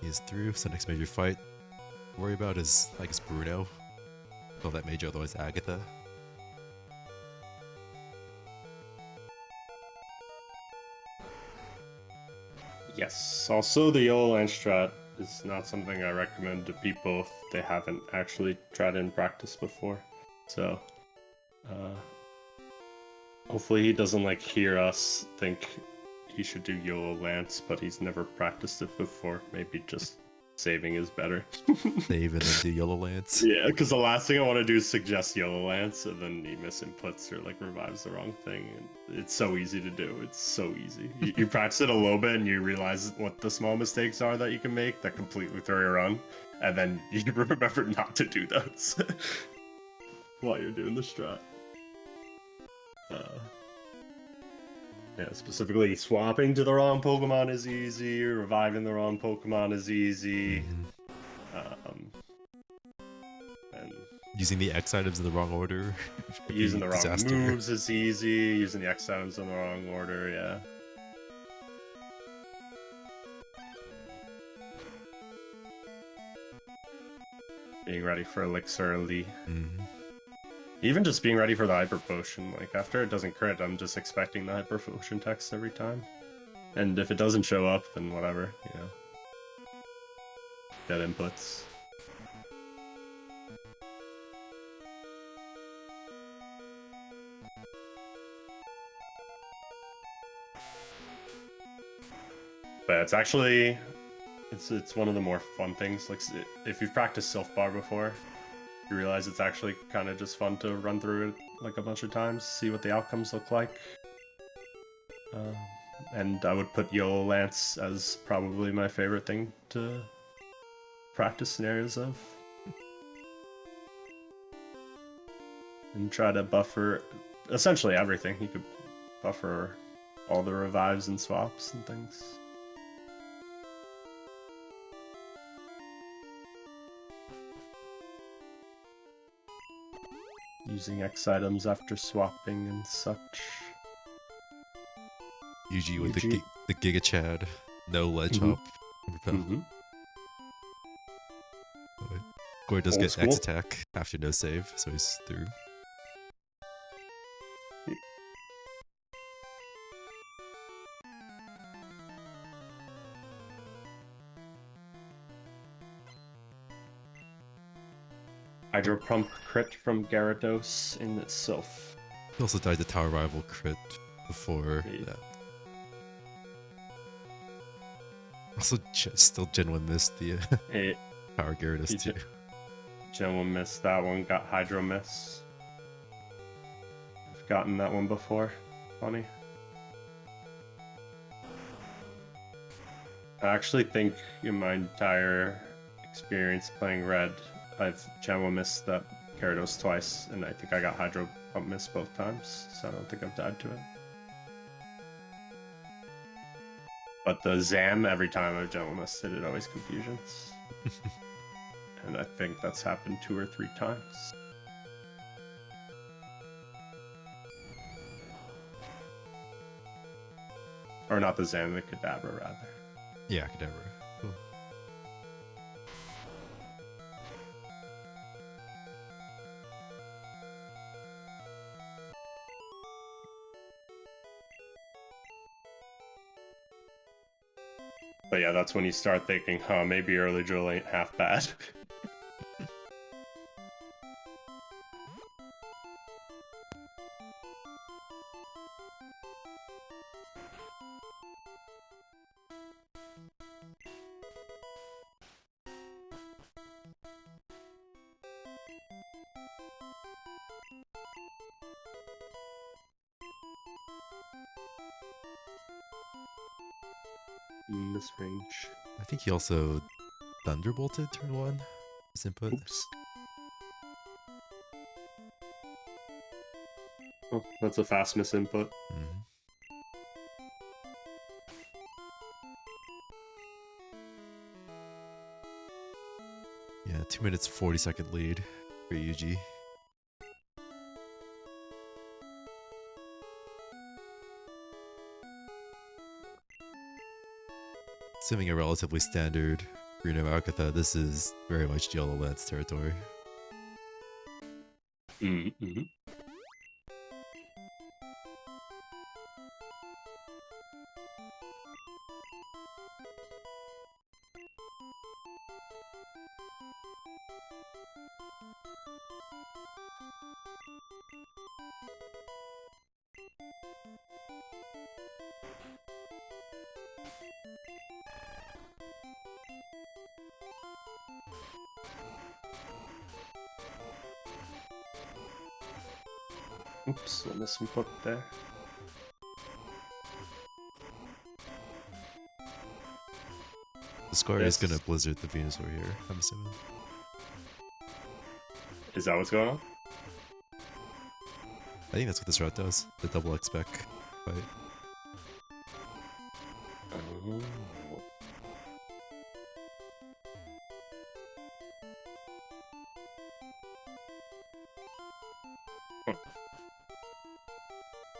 He is through, so next major fight to worry about is, I guess, Bruno. Call that major, otherwise Agatha. Yes. Also, the YOLO land strat is not something I recommend to people if they haven't actually tried it in practice before. So, hopefully he doesn't like hear us think he should do YOLO Lance, but he's never practiced it before. Maybe just saving is better. Save and then do YOLO Lance. Yeah, because the last thing I want to do is suggest YOLO Lance, and then he misinputs or like revives the wrong thing. And it's so easy to do. It's so easy. You practice it a little bit, and you realize what the small mistakes are that you can make that completely throw your run, and then you remember not to do those while you're doing the strat. Yeah, specifically swapping to the wrong Pokemon is easy, reviving the wrong Pokemon is easy. And using the X items in the wrong order. Using the wrong moves is easy, using the X items in the wrong order, yeah. Being ready for Elixir early. Even just being ready for the Hyper Potion, like after it doesn't crit, I'm just expecting the Hyper Potion text every time. And if it doesn't show up, then whatever, you know. Dead inputs. But it's actually, it's one of the more fun things. Like if you've practiced Sylph Bar before, you realize it's actually kind of just fun to run through it like a bunch of times, see what the outcomes look like. And I would put YOLO Lance as probably my favorite thing to practice scenarios of. And try to buffer essentially everything. You could buffer all the revives and swaps and things. Using X items after swapping and such. Yuji with the Giga Chad, no ledge hop. Gore does get X attack after no save, so he's through. Hydro Pump crit from Gyarados in itself. He also died to Tower Rival crit before that. Also, still Gen 1 missed the Power Gyarados too. Gen 1 missed that one, got Hydro Miss. I've gotten that one before. Funny. I actually think in my entire experience playing Red, I've Gen 1 missed that Gyarados twice, and I think I got Hydro Pump Miss both times, so I don't think I've died to it. But the Zam, every time I've Gen 1 missed it, it always confusions. And I think that's happened 2 or 3 times. Or not the Zam, the Kadabra, rather. Yeah, Kadabra. Cool. But yeah, that's when you start thinking, huh, maybe early drill ain't half bad. In this range. I think he also Thunderbolted turn 1. His input. Oops. Oh, that's a fast miss input. Yeah, 2 minutes 40-second lead for Yuji. Assuming a relatively standard Reno Alcatha, this is very much Yellow Lance territory. Mm-hmm. Oops, I missed some hook there. The score is gonna Blizzard the Venusaur here, I'm assuming. Is that what's going on? I think that's what this route does. The double X-Spec fight. Oh.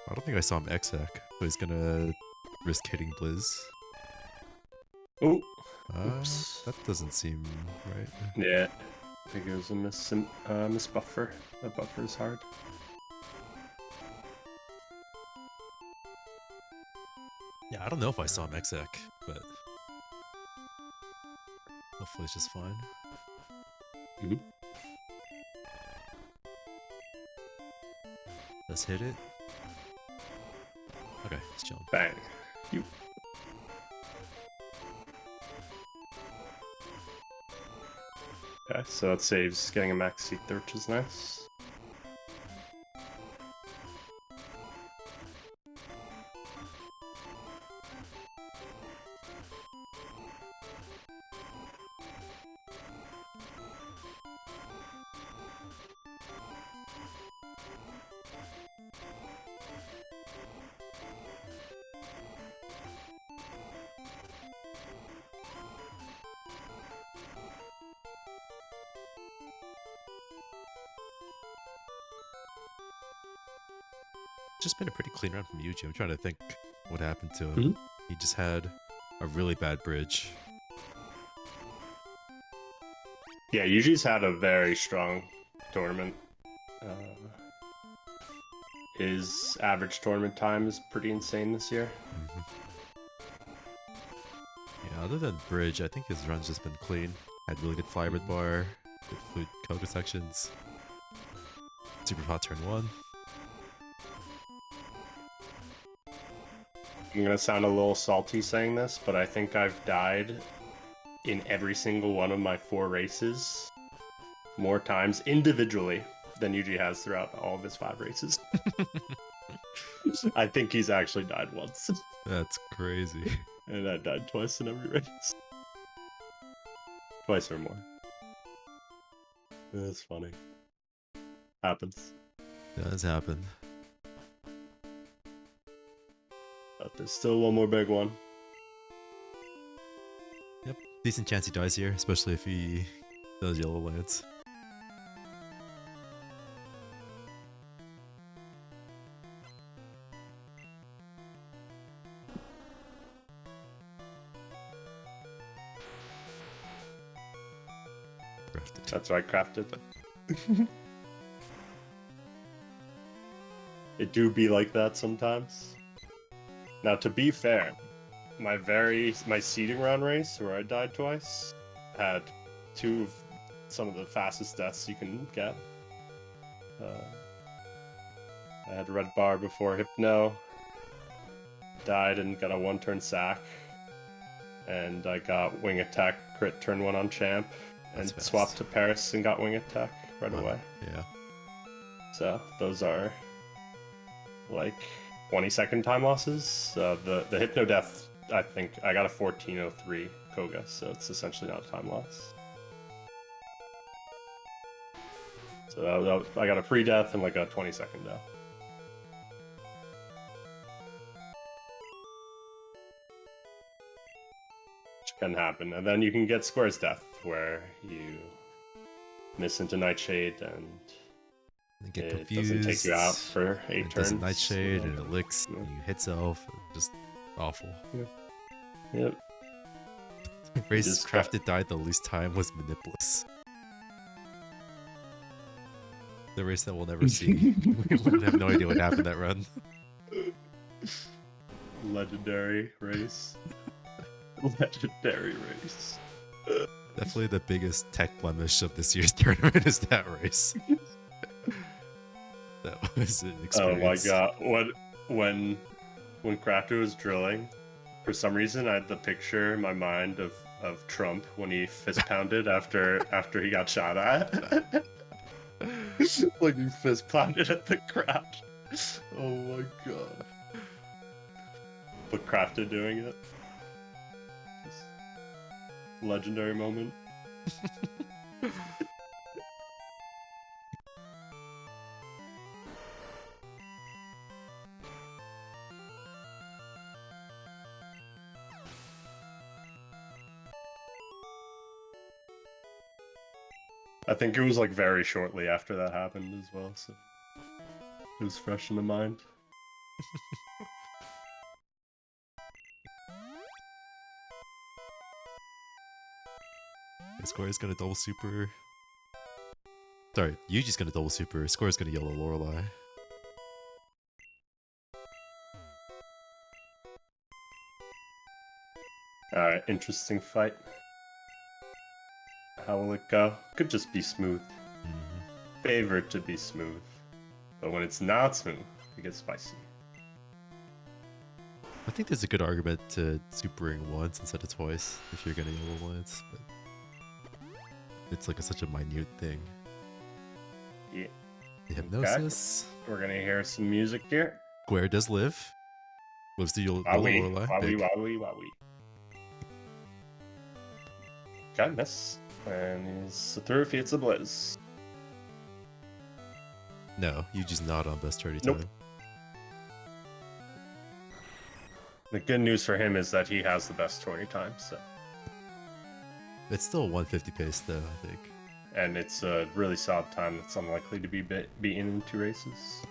I don't think I saw him X-Hack, so he's gonna risk hitting Blizz. Oh, that doesn't seem right. Yeah, I think it was a miss buffer. That buffer is hard. Yeah, I don't know if I saw him X-Hack, but hopefully it's just fine. Let's hit it. Okay, just chilling. Bang. You. Okay, so it saves getting a max seat there, which is nice. Just been a pretty clean run from Yuji. I'm trying to think what happened to him. Mhm. He just had a really bad bridge. Yeah, Yuji's had a very strong tournament. His average tournament time is pretty insane this year. Yeah, other than bridge, I think his run's just been clean. Had really good flybird bar, good food Koga sections. Super hot turn 1. I'm gonna sound a little salty saying this, but I think I've died in every single one of my 4 races more times individually than Yuji has throughout all of his 5 races. I think he's actually died once. That's crazy. And I died twice in every race. Twice or more. That's funny. Happens. Does happen. But there's still one more big one. Yep, decent chance he dies here, especially if he does yellow lands. That's right, crafted. It do be like that sometimes. Now, to be fair, my seeding round race where I died twice had some of the fastest deaths you can get. I had red bar before Hypno, died and got a 1-turn sack, and I got wing attack crit turn 1 on champ, and swapped to Paris and got wing attack right away. Yeah. So those are like 20-second time losses. The Hypno death, I think I got a 1403 Koga, so it's essentially not a time loss. So I got a free death and like a 20-second death. Which can happen. And then you can get Square's death, where you miss into Nightshade and Get it confused. doesn't take you out for 8 it turns. Does a Nightshade and it licks, Yeah. and you hit self. Just awful. Yep. Race just crafted died the least time was Manipulus. The race that we'll never see. We would have no idea what happened that run. Legendary race. Legendary race. Definitely the biggest tech blemish of this year's tournament is that race. That was an experience. Oh my god. When Crafter was drilling, for some reason I had the picture in my mind of Trump when he fist pounded after he got shot at. Like he fist pounded at the crowd. Oh my god. But Crafter doing it. Just legendary moment. I think it was like very shortly after that happened as well, so it was fresh in the mind. Square's gonna double super. Sorry, Yuji's gonna double super. Square's gonna yellow Lorelei. Alright, interesting fight. How will it go? Could just be smooth. Favored to be smooth. But when it's not smooth, it gets spicy. I think there's a good argument to supering once instead of twice if you're gonna yellow lance, but it's like such a minute thing. Yeah. The hypnosis. Okay. We're gonna hear some music here. Square does live. Lives the yellow Wowie, Lorelei. wowie, Big. wowie, wowie. Okay, miss. And he's through if he hits the Blizz. No, Yuji's not on best 30 Nope. time. The good news for him is that he has the best 20 time, so. It's still a 150 pace though, I think. And it's a really solid time that's unlikely to be beaten in 2 races.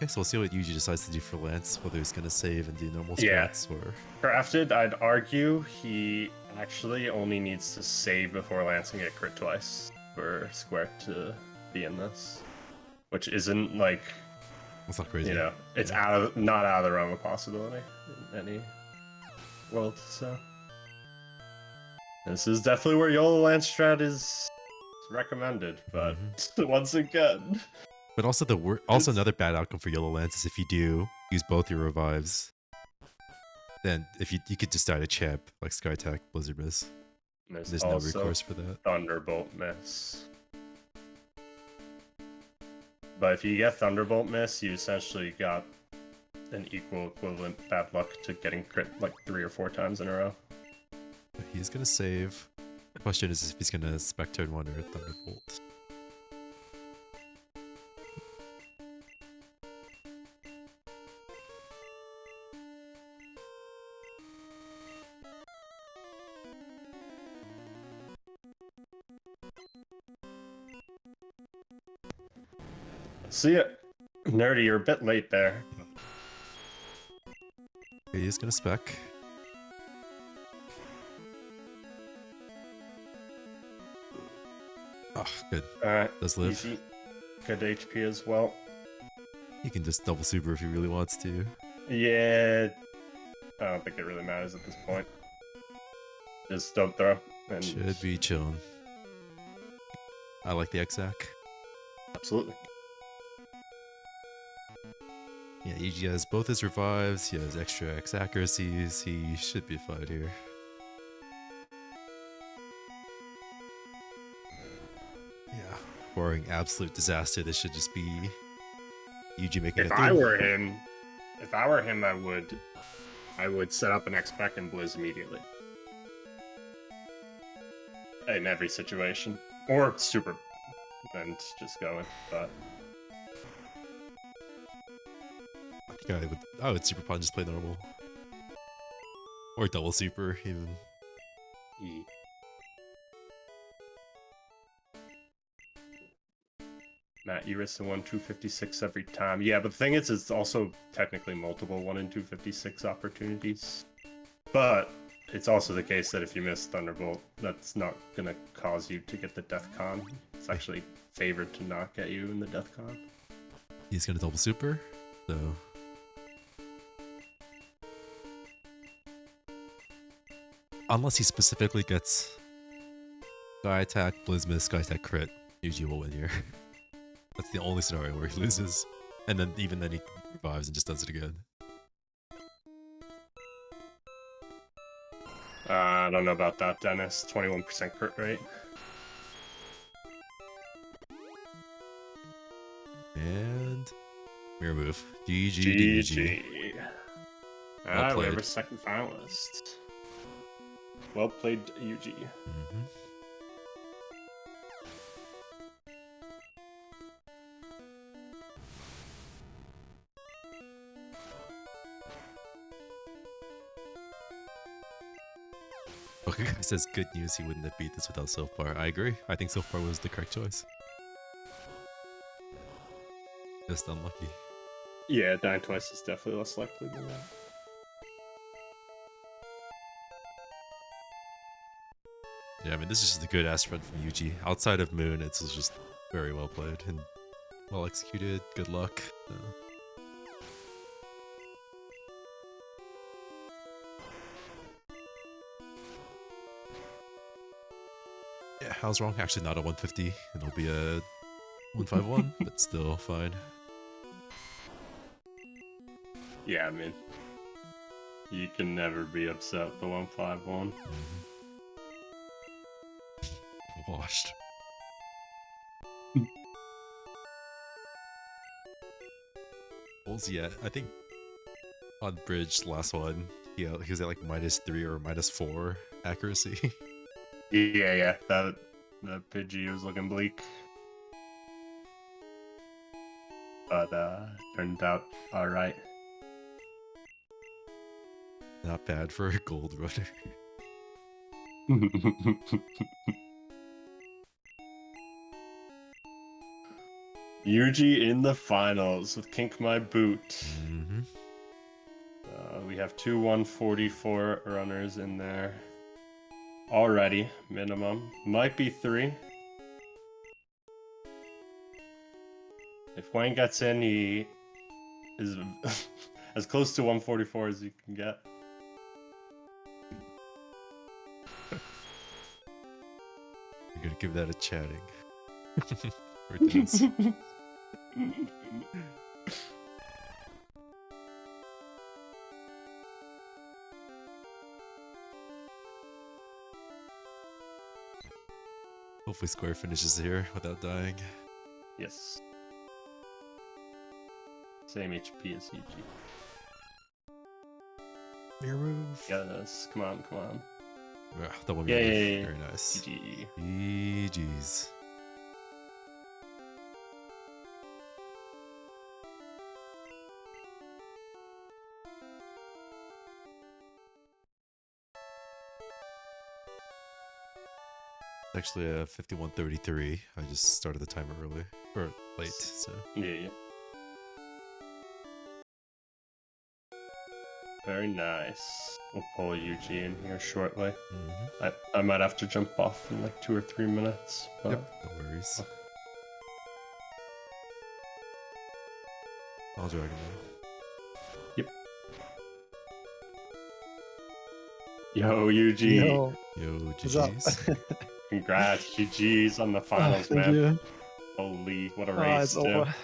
Okay, so we'll see what Yuji decides to do for Lance, whether he's gonna save and do normal Yeah. strats or... Crafted, I'd argue he actually only needs to save before lancing it crit twice for Square to be in this. Which isn't like, That's not crazy. you know, it's not out of the realm of possibility in any world, so. This is definitely where YOLO Lance strat is recommended, but once again... But also also another bad outcome for Yellow Lance is if you do use both your revives, then if you could just die to champ like Sky Attack, Blizzard Miss. There's no recourse for that. Thunderbolt Miss. But if you get Thunderbolt Miss, you essentially got an equivalent bad luck to getting crit like 3 or 4 times in a row. But he's gonna save. The question is if he's gonna spec turn 1 or Thunderbolt. See ya. Nerdy, you're a bit late there. Okay, he's gonna spec. Oh, good. Alright. Does live. Easy. Good HP as well. He can just double super if he really wants to. Yeah. I don't think it really matters at this point. Just don't throw. And Should be chilling. I like the exact. absolutely. Yeah, Yuji has both his revives, he has extra X accuracies, he should be fine here. Yeah, barring absolute disaster, this should just be Yuji making If a I were him, I would set up an X-Pack and Blizz immediately. In every situation. Or super and just going, but I would super pod just play normal. Or double super, even. Matt, you risk the 1 256 every time. Yeah, but the thing is, it's also technically multiple 1 in 256 opportunities. But it's also the case that if you miss Thunderbolt, that's not gonna cause you to get the Death Con. It's actually favored to not get you in the Death Con. He's gonna double super, so... Unless he specifically gets Sky Attack, Blizz Miss, Sky Attack crit, Yuji will win here. That's the only scenario where he loses. And then even then he revives and just does it again. I don't know about that, Dennis. 21% crit rate. And... mirror move. GG. GG. Alright, we have our second finalist. Well played, Yuji. Okay, says good news he wouldn't have beat this without Silphar. I agree. I think Silphar was the correct choice. Just unlucky. Yeah, dying twice is definitely less likely than that. Yeah, I mean, this is just a good ass run from Yuji. Outside of Moon, it's just very well played and well executed. Good luck. Yeah, I was wrong. Actually, not a 150. It'll be a 151, but still fine. Yeah, I mean, you can never be upset with the 151. Washed. Yeah, I think on bridge last one, he was at like -3 or -4 accuracy. Yeah, that Pidgey was looking bleak. But turned out alright. Not bad for a gold runner. Yuji in the finals with Kink My Boot. Mm-hmm. We have two 144 runners in there already, minimum. Might be 3. If Wayne gets in, he is as close to 144 as you can get. You're gonna give that a chatting. Or dance. Hopefully Square finishes here without dying. Yes. Same HP as UG. Mirror move. Yes, come on. Double Yeah, mirror move. yeah. Very nice. GG. GG's. Actually, 51:33. I just started the timer early or late, so Yeah. Very nice. We'll pull UG in here shortly. I might have to jump off in like 2 or 3 minutes. But... Yep, no worries. I'll drag him in. Yep. Yo, UG. Yo, GG's. Congrats, GG's on the finals, thank man. you. Holy, what a Oh, race, it's dude. over.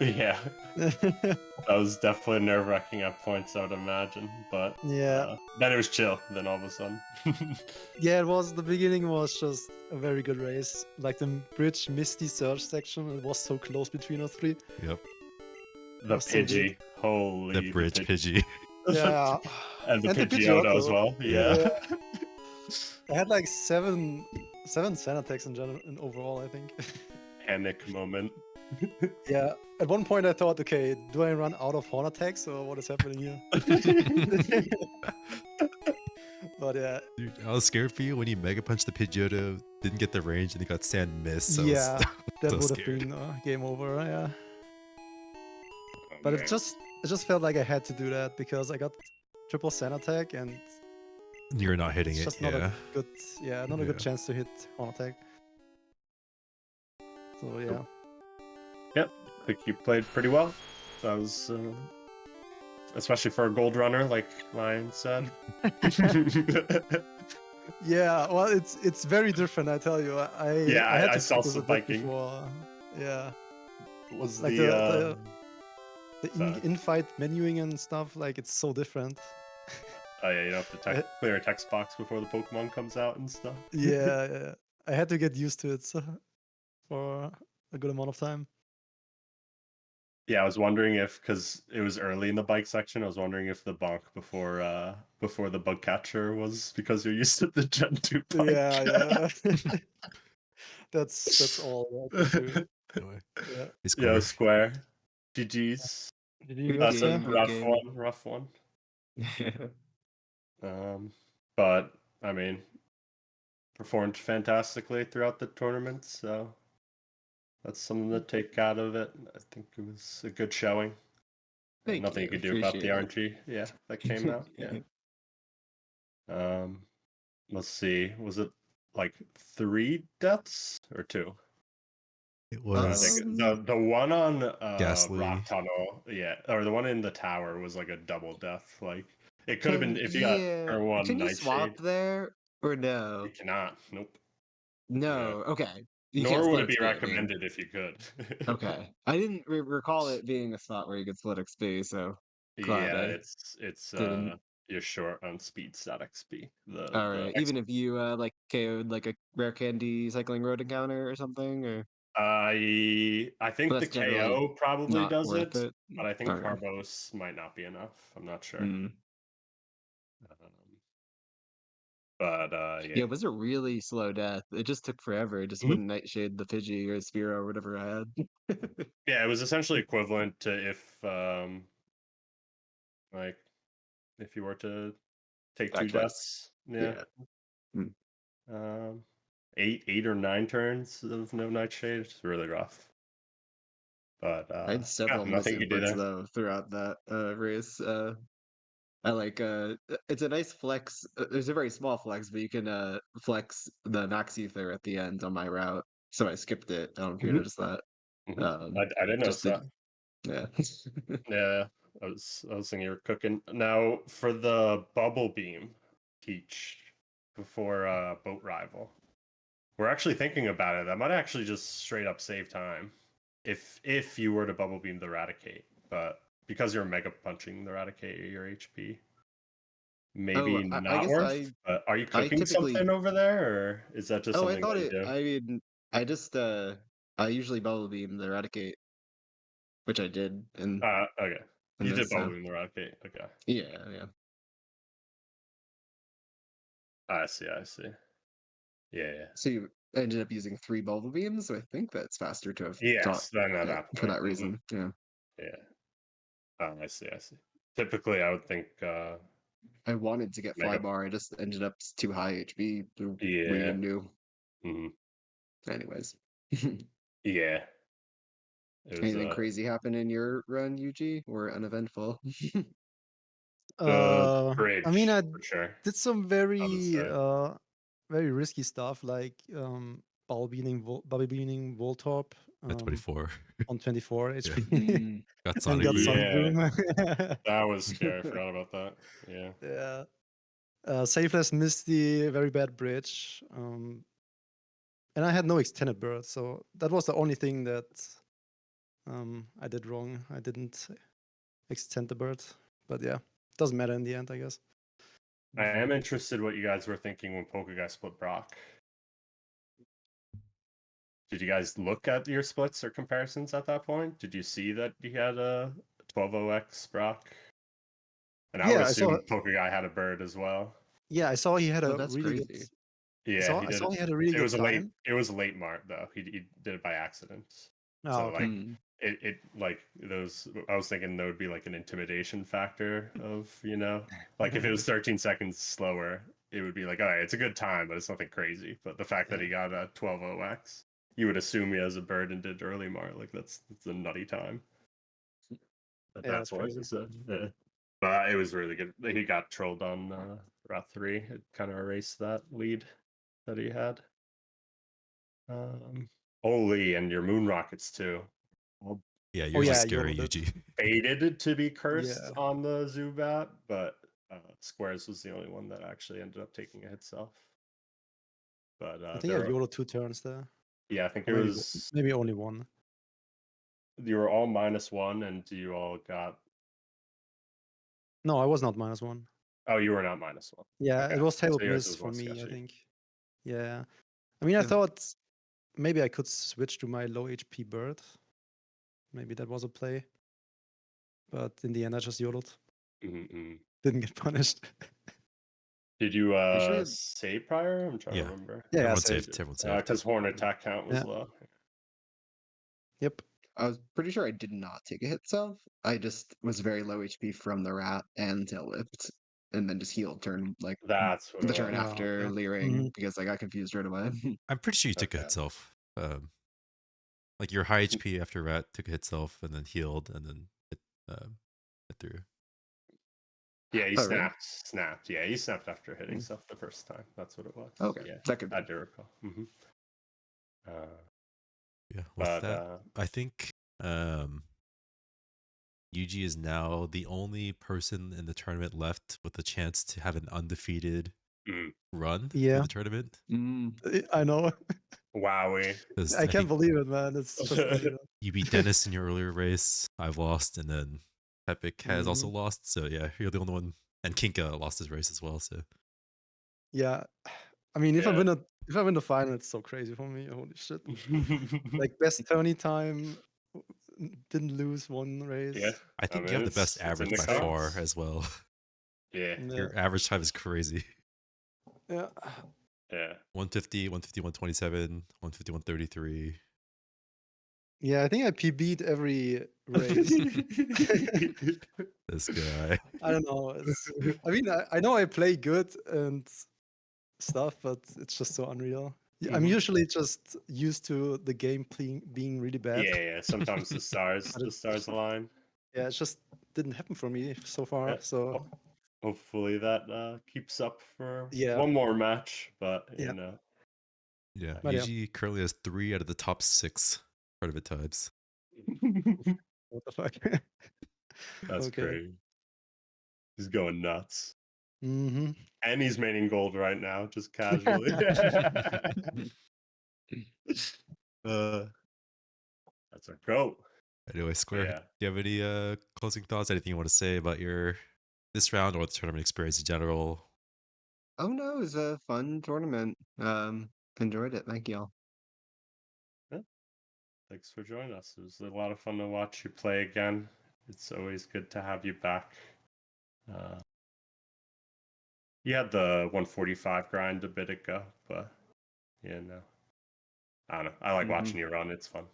Yeah, that was definitely nerve-wracking at points, I would imagine. But Yeah. then it was chill, then all of a sudden. Yeah, it was, the beginning was just a very good race. Like the bridge Misty Surge section, it was so close between us 3. Yep. The was so Pidgey. Holy. The bridge Pidgey. Yeah. And the And the Pidgeotto as Pidgeotto. well. Yeah. I had like seven sand attacks in general, in overall, I think. Panic moment. Yeah. At one point I thought, okay, do I run out of horn attacks or what is happening here? But yeah. Dude, I was scared for you when you Mega Punched the Pidgeotto, didn't get the range, and he got Sand Miss. Yeah, that so would have scared. been game over, yeah. Oh, But man. it just felt like I had to do that because I got triple sand attack and You're not hitting it's it, just yeah. not a good, not a good Yeah. chance to hit horn attack. So yeah. Yep, I think you played pretty well. That was, especially for a gold runner, like Lion said. Yeah, well, it's very different, I tell you. I had to I saw practice some a bit Viking. before. Yeah, Was like the the in-fight menuing and stuff, like it's so different. oh yeah, you have to clear a text box before the Pokemon comes out and stuff. Yeah, I had to get used to it for a good amount of time. Yeah, I was wondering if, because it was early in the bike section, I was wondering if the bonk before the bug catcher was because you're used to the Gen 2 bike. Yeah. That's all. That's true. Anyway, Yeah. it's Yeah, Square. Square. GG's. Did you That's a guys, rough one. But I mean, performed fantastically throughout the tournament, so that's something to take out of it. I think it was a good showing. Nothing you could do about the RNG, that came out. Let's see, was it like 3 deaths or 2? It I was think the one on Ghastly. Rock Tunnel, or the one in the tower was like a double death. Like it could have been if you got one Can you Nightshade. swap there or You no? cannot. Nope. No. Okay. You can't Nor would split it be XP, I mean. recommended if you could. Okay, I didn't recall it being a spot where you could split XP, so glad Yeah, I it's didn't. you're short on speed stat XP. All The right, even if you like KO'd like a rare candy cycling road encounter or something, or I think but the that's generally KO probably not does worth it, it. but I think Okay. Carbos might not be enough. I'm not sure. Mm. But Yeah, yeah. it was a really slow death. It just took forever. It just Mhm. wouldn't Nightshade the Pidgey or Spearow or whatever I had. Yeah, it was essentially equivalent to if like if you were to take 2 Actually, deaths. Yeah. yeah. Mm. Um 8 or 9 turns of no Nightshade. It's really rough. But I had yeah, several nothing you do misinputs there. though throughout that race. I like it's a nice flex. There's a very small flex, but you can flex the max ether at the end on my route. So I skipped it. I don't know if you Mhm. noticed that. I didn't notice Just the that. yeah. Yeah, I was thinking you were cooking. Now for the bubble beam teach before boat rival. We're actually thinking about it. That might actually just straight up save time if you were to bubble beam the Raticate, but because you're mega punching the Raticate, your HP Oh, maybe I not guess worth. But are you I cooking typically something over there, or is that just oh I something thought that you it do? I mean I just I usually bubble beam the Eradicate, which I did Okay. in You did this bubble beam the Raticate. Okay. yeah. I see. I see. Yeah. So you ended up using 3 bubble beams, so I think that's faster to have taught Yes. Then at it that for point. that reason. Yeah. Yeah. I see. I see. Typically, I would think I wanted to get mega. Flybar, I just ended up too high HP to read Yeah. and hmm anyways. Yeah. It was Anything crazy happen in your run, UG, or uneventful? the I mean, bridge I for sure. did some That was very right. very risky stuff like bubble beaning Voltorb At 24. on 24 Yeah. HP Mm. Got and Sonic got Boom. Sonic Yeah, Boom. that was scary. I forgot about that. Yeah. Yeah. Safeless Misty, very bad bridge. And I had no extended bird, so that was the only thing that I did wrong. I didn't extend the bird, but yeah, doesn't matter in the end, I guess. I am interested what you guys were thinking when pokeguy split Brock. Did you guys look at your splits or comparisons at that point? Did you see that he had a 12-0x Brock? And I would Yeah, I saw. assume pokeguy had a bird as well. Yeah, I saw he had Oh, a that's really good. crazy. Yeah, he I did saw it. he had a really It good was a late. time. It was a late Mart though. He did it by accident. Oh, So okay. like Mm. it like those. I was thinking there would be like an intimidation factor of like if it was 13 seconds slower, it would be like all right, it's a good time, but it's nothing crazy. But the fact that he got a 12-0x, you would assume he has a bird and did early Mart. Like that's a nutty time at Yeah, that that's point. crazy. So, yeah. But it was really good. He got trolled on Route 3. It kind of erased that lead that he had. Holy, and your moon rockets too. All Yeah, Oh yours is yeah, scary, YOLO did. Yuji. baited to be cursed Yeah, on the Zubat, but Squares was the only one that actually ended up taking a hit self. But I think I YOLO 2 turns there, yeah, I think or it was maybe only one. you were all -1, and you all got. No, I was not -1. Oh, you were not -1. Yeah, Okay, it was table so yours miss was for more me, I sketchy. think. Yeah, I mean, I Yeah. thought maybe I could switch to my low HP bird. Maybe that was a play, but in the end, I just YOLO'd. Mm-hmm. Didn't get punished. Did you Pretty sure save prior? I'm trying to Yeah. remember. Yeah, I Everyone saved. saved. Everyone saved. Because Horn attack count was Yeah. low. Yep. I was pretty sure I did not take a hit self. I just was very low HP from the rat and tail whipped, and then just healed turn like That's what the it turn was. Oh, after okay. leering because I got confused right away. I'm pretty sure you took a Okay. hit self. Like your high HP after rat took a hit self and then healed and then hit through. Yeah, you Oh, really? snapped. Yeah, you snapped after hitting Mm. stuff the first time. That's what it was. Okay, Yeah, that could be. I do recall. Yeah, with But that, I think Yuji is now the only person in the tournament left with the chance to have an undefeated mm, run Yeah. through the tournament. Mm. I know. Wowie. 'Cause I can't think believe it, man. It's just unreal. you beat Dennis in your earlier race. I've lost, and then Epic has also Mhm. lost. So yeah, you're the only one. And Kinka lost his race as well. So Yeah. I mean, Yeah. if I win the final, it's so crazy for me. Holy shit. Like best tourney time, didn't lose one race. Yeah. I think you have the best it's in average the by far cards. as well. Yeah. Yeah. Your average time is crazy. Yeah. Yeah. 150, 150, 127, 150, 133. Yeah, I think I PB'd every race. This guy. I don't know. I mean, I know I play good and stuff, but it's just so unreal. I'm Mhm. usually just used to the game being really bad. Yeah. Sometimes the But it, stars align. yeah, it just didn't happen for me so far. Yeah. So Hopefully that keeps up for yeah, one more match, but yeah, Yeah. but yeah. Yuji currently has 3 out of the top 6 private types. What the fuck? That's Okay. crazy. He's going nuts. Mm-hmm. And he's maining gold right now, just casually. uh, that's a goat. Anyway, Square, Yeah. do you have any closing thoughts? Anything you want to say about your this round or the tournament experience in general? Oh no, it was a fun tournament. Enjoyed it. Thank y'all. Yeah. Thanks for joining us. It was a lot of fun to watch you play again. It's always good to have you back. Uh, you had the 145 grind a bit ago, but yeah, no. I don't know. I like watching you run. It's fun.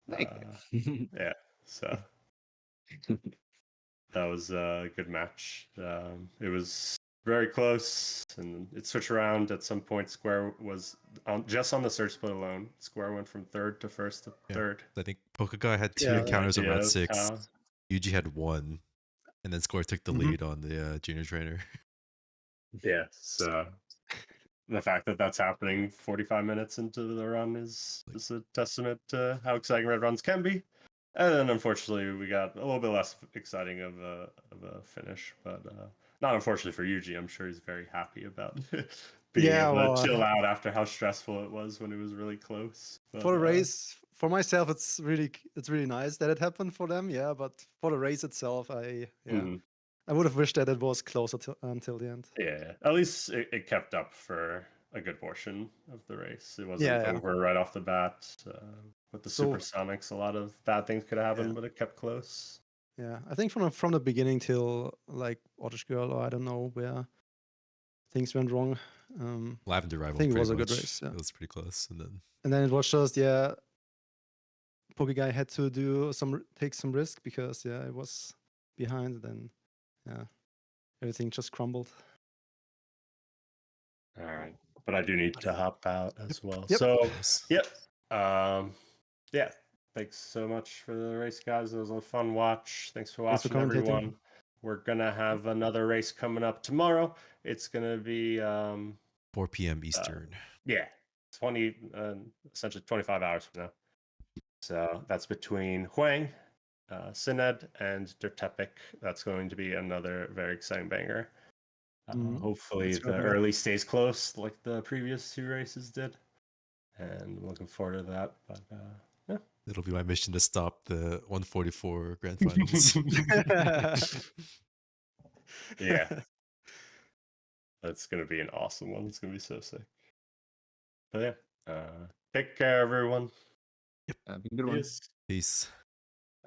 Thank you. Yeah. So that was a good match. It was very close, and it switched around at some point. Square was just on the search split alone. Square went from third to first to Yeah. third. I think Pokeguy had 2 Yeah. encounters on Idea Route of 6. how- Yuji had 1. And then Square took the Mhm. lead on the junior trainer. Yeah. So the fact that that's happening 45 minutes into the run is a testament to how exciting red runs can be. And then unfortunately we got a little bit less exciting of a finish, but not unfortunately for Yuji. I'm sure he's very happy about being Yeah, able to well, chill out after how stressful it was when it was really close. But for the race, for myself, it's really nice that it happened for them. Yeah, but for the race itself, mhm. I would have wished that it was closer until the end. Yeah, at least it kept up for a good portion of the race. It wasn't Yeah, yeah. over right off the bat. With the So Supersonics, a lot of bad things could have happened, yeah, but it kept close. yeah. I think from the beginning till like Orange Girl, or I don't know where things went wrong. Lavender I Rival think it pretty was a good much. race. Yeah, It was pretty close. And then and then it was just Pokeguy had to take some risk because it was behind. Then yeah, everything just crumbled. All right, but I do need to hop out as well. Yep. So, yes. yep. Yeah. Thanks so much for the race, guys. It was a fun watch. Thanks for Thanks for watching, commentating. everyone. We're gonna have another race coming up tomorrow. It's gonna be 4 p.m. Eastern. yeah, 20 essentially 25 hours from now. So that's between Huang, Sined, and Dertepic. That's going to be another very exciting banger. Hopefully That's the right, yeah. early stays close like the previous 2 races did. And I'm looking forward to that. But yeah. It'll be my mission to stop the 144 grand finals. Yeah. That's gonna be an awesome one. It's gonna be so sick. But yeah. Take care everyone. Have a good one. Peace. Peace.